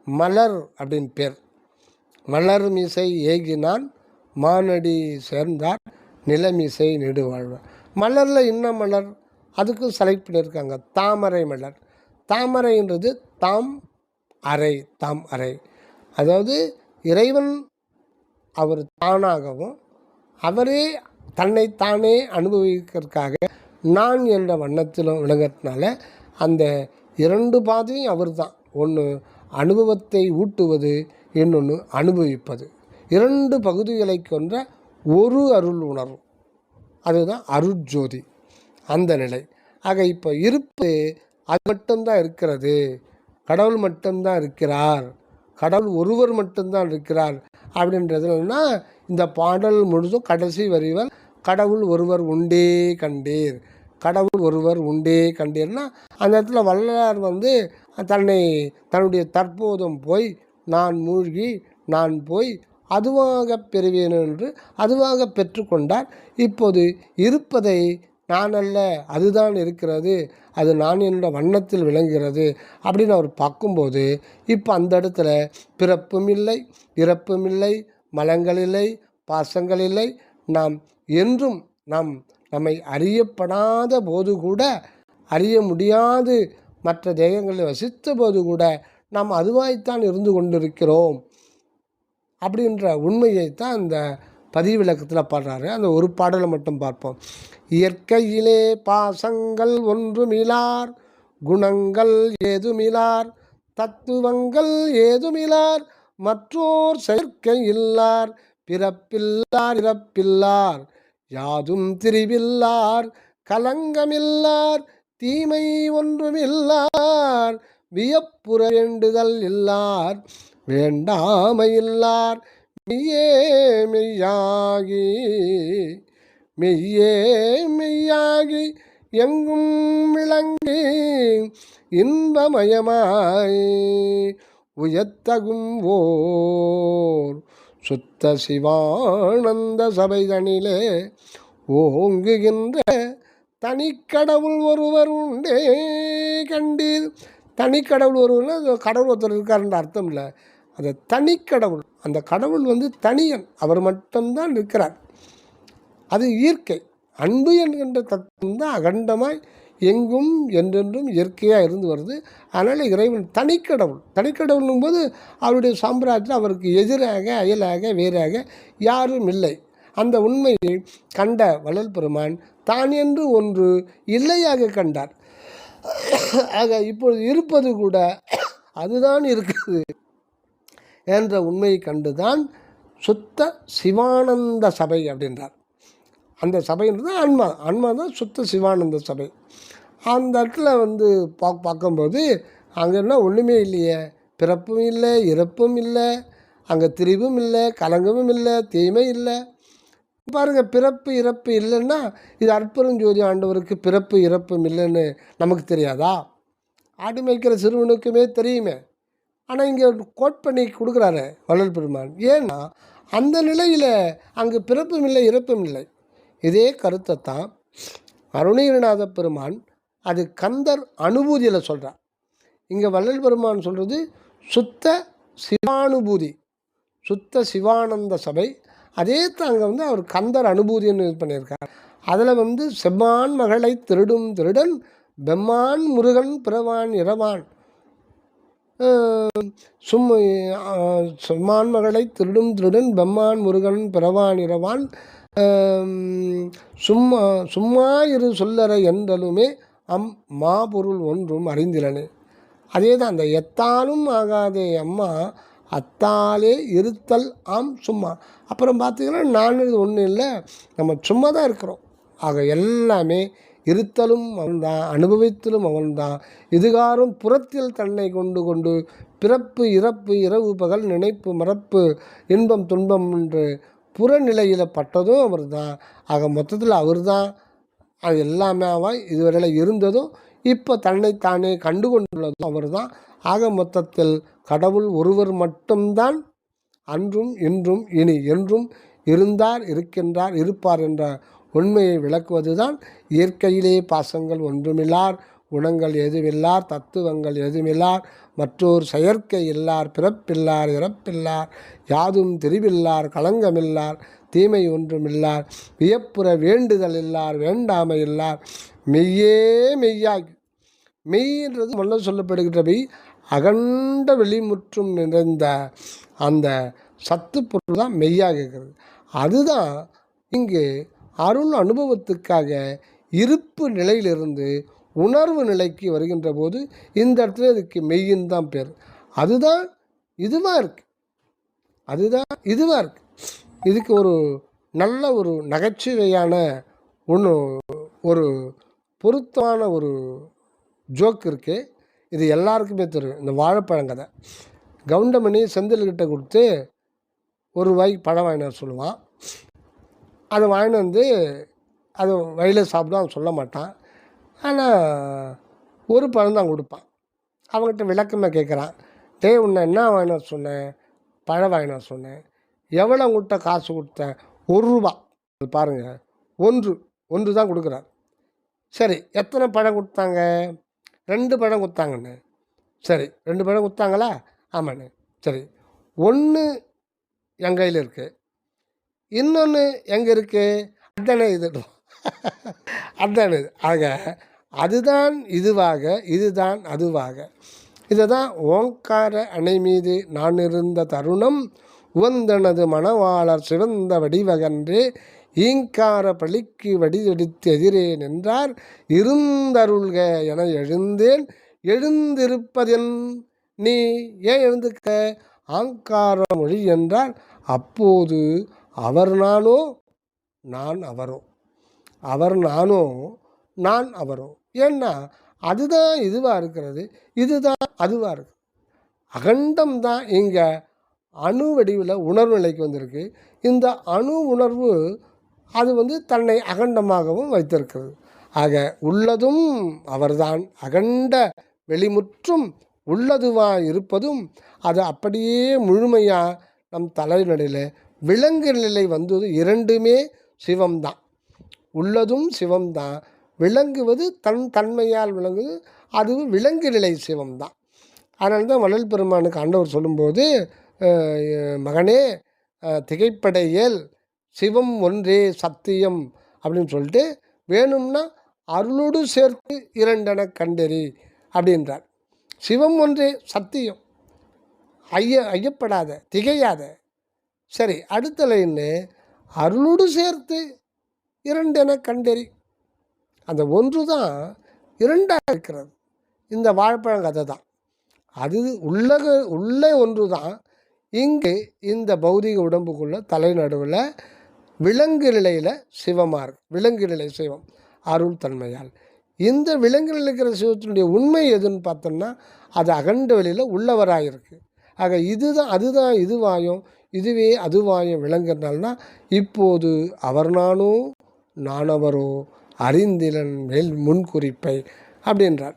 மலர் அப்படின்னு பேர். மலர் மிசை ஏகினான் மானடி சேர்ந்தார் நிலமிசை நெடுவாழ்வார். மலரில் என்ன மலர், அதுக்கும் செலக்ட் பண்ணியிருக்காங்க. தாமரை மலர். தாமரைன்றது தாம் அறை. அதாவது இறைவன் அவர் தானாகவும் அவரே தன்னைத்தானே அனுபவிக்கிறதுக்காக நான் என்ற வண்ணத்திலும் விளங்கிறதுனால அந்த 2 பாதையும் அவர் தான். ஒன்று அனுபவத்தை ஊட்டுவது, இன்னொன்று அனுபவிப்பது. 2 பகுதிகளை கொண்ட ஒரு அருள் உணர்வு, அதுதான் அருட்ஜோதி, அந்த நிலை. ஆக இப்போ இருப்பு அது மட்டும்தான் இருக்கிறது, கடவுள் மட்டும்தான் இருக்கிறார், கடவுள் ஒருவர் மட்டும்தான் இருக்கிறார் அப்படின்றதுனா இந்த பாடல் முழுதும் கடைசி வரிகள் கடவுள் ஒருவர் உண்டே கண்டீர், கடவுள் ஒருவர் உண்டே கண்டீர்னா அந்த இடத்துல வள்ளலார் தன்னுடைய தற்போதும் போய் நான் மூழ்கி நான் போய் அதுவாக பெறுவேன் என்று அதுவாக பெற்றுக்கொண்டார். இப்போது இருப்பதை நான் அல்ல, அதுதான் இருக்கிறது, அது நான் என்ற வண்ணத்தில் விளங்குகிறது அப்படின்னு அவர் பார்க்கும்போது இப்போ அந்த இடத்துல பிறப்பும் இல்லை, இறப்பும் இல்லை, மலங்கள் இல்லை, பாசங்கள் இல்லை. நாம் என்றும் நம்மை அறியப்படாத போது கூட, அறிய முடியாது மற்ற தேகங்களில் வசித்த போது கூட நாம் அதுவாய்த்தான் இருந்து கொண்டிருக்கிறோம் அப்படின்ற உண்மையைத்தான் இந்த பதிவிலக்கத்தில் பாடுறாரு. அந்த ஒரு பாடலை மட்டும் பார்ப்போம். இயற்கையிலே பாசங்கள் ஒன்றுமிலார், குணங்கள் ஏதுமிலார், தத்துவங்கள் ஏதுமிலார், மற்றோர் செயற்கை இல்லார், பிறப்பில்லார் இறப்பில்லார், யாதும் திரிவில்லார், கலங்கமில்லார், தீமை ஒன்றுமில்லார், வியப்புற வேண்டுதல் இல்லார், வேண்டாமையில்லார், மெய்யே மெய்யாகி எங்கும் விளங்கி இன்பமயமாய் உயர்த்தகும் ஓர் சுத்த சிவானந்த சபைதனிலே ஓங்குகின்ற தனிக்கடவுள் ஒருவர் உண்டே கண்டீர். தனிக்கடவுள் ஒருவர், கடவுள் ஒருத்தர் இருக்காருன்ற அர்த்தம் இல்லை. அந்த தனிக்கடவுள், அந்த கடவுள் தனியன், அவர் மட்டும்தான் இருக்கிறார். அது இயற்கை. அன்பு என்கின்ற தத்துவம் தான் அகண்டமாய் எங்கும் என்றென்றும் இயற்கையாக இருந்து வருது. அதனால் இறைவன் தனிக்கடவுள். தனிக்கடவுள்னும் போது அவருடைய சாம்ராஜ்யத்தில் அவருக்கு எதிராக, அயலாக, வேறாக யாரும் இல்லை. அந்த உண்மையை கண்ட வள்ளல் பெருமான் தான் என்று ஒன்று இல்லையாக கண்டார். ஆக இப்பொழுது இருப்பது கூட அதுதான் இருக்குது என்ற உண்மையை கண்டுதான் சுத்த சிவானந்த சபை அப்படின்றார். அந்த சபைன்றது ஆன்மா. ஆன்மா தான் சுத்த சிவானந்த சபை. அந்த இடத்துல பார்க்கும்போது அங்கே என்ன ஒன்றுமே இல்லையே. பிறப்பும் இல்லை, இறப்பும் இல்லை, அங்கே திரிவும் இல்லை, கலங்கமும் இல்லை, தீமை இல்லை. பாருங்கள், பிறப்பு இறப்பு இல்லைன்னா இது அற்பெருஞ்சோதி ஆண்டவருக்கு பிறப்பு இறப்பும் இல்லைன்னு நமக்கு தெரியாதா? ஆடு மேய்க்கிற சிறுவனுக்குமே தெரியுமே. ஆனால் இங்கே கோட் பண்ணி கொடுக்குறாரு வள்ளல் பெருமான். ஏன்னா அந்த நிலையில் அங்கு பிறப்பும் இல்லை, இறப்பும் இல்லை. இதே கருத்தை தான் அருணகிரிநாத பெருமான் அது கந்தர் அனுபூதியில் சொல்கிறார். இங்கே வள்ளல் பெருமான் சொல்கிறது சுத்த சிவானுபூதி, சுத்த சிவானந்த சபை. அதே தான் அங்கே அவர் கந்தர் அனுபூதின்னு இது பண்ணியிருக்கார். அதில் செம்மான் மகளை திருடும் திருடன் பெம்மான் முருகன் பிறவான் இரவான், செம்மான் மகளை திருடும் திருடன் பெம்மான் முருகன் பிறவான் இரவான், சும்மா இரு சொல்லற என்றலுமே மாபொருள் ஒன்றும் அறிந்திலனே. அதே தான் அந்த எத்தாலும் ஆகாதே அம்மா அத்தாலே இருத்தல் சும்மா. அப்புறம் பார்த்திங்கன்னா நான் ஒன்றும் இல்லை, நம்ம சும்மா தான் இருக்கிறோம். ஆக எல்லாமே இருத்தலும் அவன்தான், அனுபவித்தலும் அவன்தான். இதுகாரும் புறத்தில் தன்னை கொண்டு கொண்டு பிறப்பு இறப்பு இரவு பகல் நினைப்பு மறப்பு இன்பம் துன்பம் என்று புறநிலையில் பட்டதும் அவர் தான். ஆக மொத்தத்தில் அவர் தான் அது எல்லாமே இதுவரையில் இருந்ததும் இப்போ தன்னைத்தானே கண்டு கொண்டுள்ளதும் அவர் தான். ஆக மொத்தத்தில் கடவுள் ஒருவர் மட்டும்தான் அன்றும் இன்றும் இனி என்றும் இருந்தார், இருக்கின்றார், இருப்பார் என்ற உண்மையை விளக்குவது தான் இயற்கையிலே பாசங்கள் ஒன்றுமில்லார், குணங்கள் எதுவில்லார், தத்துவங்கள் எதுவில்லார், மற்றோர் செயற்கை இல்லார், பிறப்பில்லார், இறப்பில்லார், யாதும் தெரிவில்லார், களங்கமில்லார், தீமை ஒன்றுமில்லார், வியப்புற வேண்டுதல் இல்லார், வேண்டாமை இல்லார், மெய்யே மெய்யாகி. மெய்ன்றது முன்ன சொல்லப்படுகின்ற மெய் அகண்ட வெளிமுற்றும் நிறைந்த அந்த சத்து பொருள் தான் மெய்யாக இருக்கிறது. அதுதான் இங்கு அருள் அனுபவத்துக்காக இருப்பு நிலையிலிருந்து உணர்வு நிலைக்கு வருகின்ற போது இந்த இடத்துல இதுக்கு மெய்யின் தான் பேர். அதுதான் இதுவாக இருக்குது, அதுதான் இதுவாக இருக்குது. இதுக்கு ஒரு நல்ல ஒரு நகைச்சுவையான ஒரு பொருத்தமான ஒரு ஜோக் இருக்குது. இது எல்லாருக்குமே தெரியும். இந்த வாழைப்பழங்கதை கவுண்டமணி செந்தில்கிட்ட கொடுத்து ஒரு ரூபாய்க்கு பழம் வாங்கினார் சொல்லுவான். அதை வாங்கிட்டு அது வயலில் சாப்பிடுவான், சொல்ல மாட்டான். ஆனால் ஒரு பழம் தான் கொடுப்பான். அவங்ககிட்ட விளக்கமாக கேட்குறான், உன்னை என்ன வாங்கினா சொன்னேன்? பழம் வாங்கினா சொன்னேன். எவ்வளோ உங்கள்கிட்ட காசு கொடுத்தேன்? 1 ரூபா. அது பாருங்கள், ஒன்று தான் கொடுக்குறார். சரி, எத்தனை பழம் கொடுத்தாங்க? 2 பழம் கொடுத்தாங்கண்ணே. சரி, 2 பழம் கொடுத்தாங்களா? ஆமாண்ணே. சரி, 1 என் கையில் இருக்குது, இன்னொன்று எங்கே இருக்குது? அதானே இது அதானே இது. ஆக அதுதான் இதுவாக, இதுதான் அதுவாக. இதை தான் ஓங்கார அணை மீது நான் இருந்த தருணம் உவந்தனது மணவாளர் சிவந்த வடிவகன்று ஈங்கார பழிக்கு வடிதெடுத்து எதிரேன் என்றார் இருந்தருள்க என எழுந்தேன். எழுந்திருப்பதென் நீ ஏன் எழுந்துக்க? ஆங்கார மொழி என்றார். அப்போது அவர் நானோ நான் அவரோ, அவர் நானோ நான் அவரோ. ஏன்னா அதுதான் இதுவாக இருக்கிறது, இதுதான் அதுவாக இருக்குது. அகண்டம் தான் இங்கே அணு வடிவில் உணர்வு நிலைக்கு வந்திருக்கு. இந்த அணு உணர்வு அது தன்னை அகண்டமாகவும் வைத்திருக்கிறது. ஆக உள்ளதும் அவர்தான், அகண்ட வெளிமுற்றும் உள்ளதுவாக இருப்பதும் அது அப்படியே முழுமையாக நம் தலைநடையில் விலங்கு நிலை வந்தது. இரண்டுமே சிவம்தான், உள்ளதும் சிவம்தான், விளங்குவது தன்மையால் விளங்குவது அது விலங்கு நிலை சிவம்தான். அதனால தான் வள்ளல் பெருமானுக்கு ஆண்டவர் சொல்லும்போது, மகனே திகைப்படையேல் சிவம் ஒன்றே சத்தியம் அப்படின்னு சொல்லிட்டு, வேணும்னா அருளோடு சேர்த்து இரண்டென கண்டறி அப்படின்றார். சிவம் ஒன்றே சத்தியம், ஐயப்படாத, திகையாத. சரி, அடுத்த லைன்னு அருளோடு சேர்த்து இரண்டென கண்டறி. அந்த ஒன்று தான் இரண்டாக இருக்கிறது. இந்த வாழைப்பழங்கதை தான் அது. உள்ளே ஒன்று தான் இங்கு இந்த பௌதிக உடம்புக்குள்ள தலைநடுவில் விலங்கு நிலையில் சிவமாக இருக்கு. விலங்கு நிலை சிவம் அருள் தன்மையால். இந்த விலங்கு நிலையில் இருக்கிற சிவத்தினுடைய உண்மை எதுன்னு பார்த்தோம்னா அது அகண்ட வெளியில் உள்ளவராக இருக்குது. ஆக இதுதான் அதுதான் இதுவாயும் இதுவே அதுவாயும் விளங்குறதுனால்னா இப்போது அவர் நானோ நானவரோ அறிந்திலன் மேல் முன்குறிப்பை அப்படின்றார்.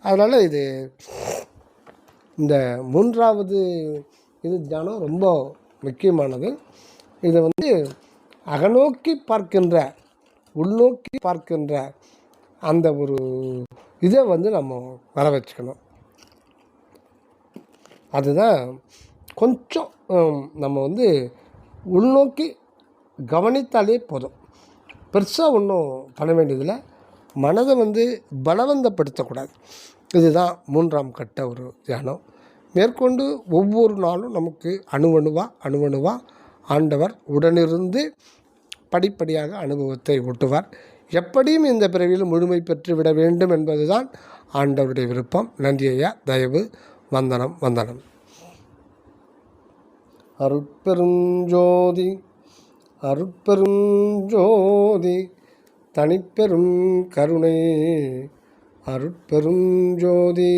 அதனால் இது இந்த மூன்றாவது இது தியானம் ரொம்ப முக்கியமானது. இதை அகநோக்கி பார்க்கின்ற, உள்நோக்கி பார்க்கின்ற அந்த ஒரு இதை நம்ம வர வச்சுக்கணும். அதுதான் கொஞ்சம் நம்ம உள்நோக்கி கவனித்தாலே போதும். பெருசாக ஒன்றும் பண்ண வேண்டியதில்லை. மனதை பலவந்தப்படுத்தக்கூடாது. இதுதான் மூன்றாம் கட்ட ஒரு தியானம். மேற்கொண்டு ஒவ்வொரு நாளும் நமக்கு அணுவணுவா ஆண்டவர் உடனிருந்து படிப்படியாக அனுபவத்தை ஊட்டுவார். எப்படியும் இந்த பிறவியில் முழுமை பெற்று விட வேண்டும் என்பதுதான் ஆண்டவருடைய விருப்பம். நன்றி ஐயா. தயவு. வந்தனம் வந்தனம். அருட்பெருஞ்சோதி அருட்பெருஞ்சோதி தனிப்பெரும் கருணை அருட்பெருஞ்சோதி.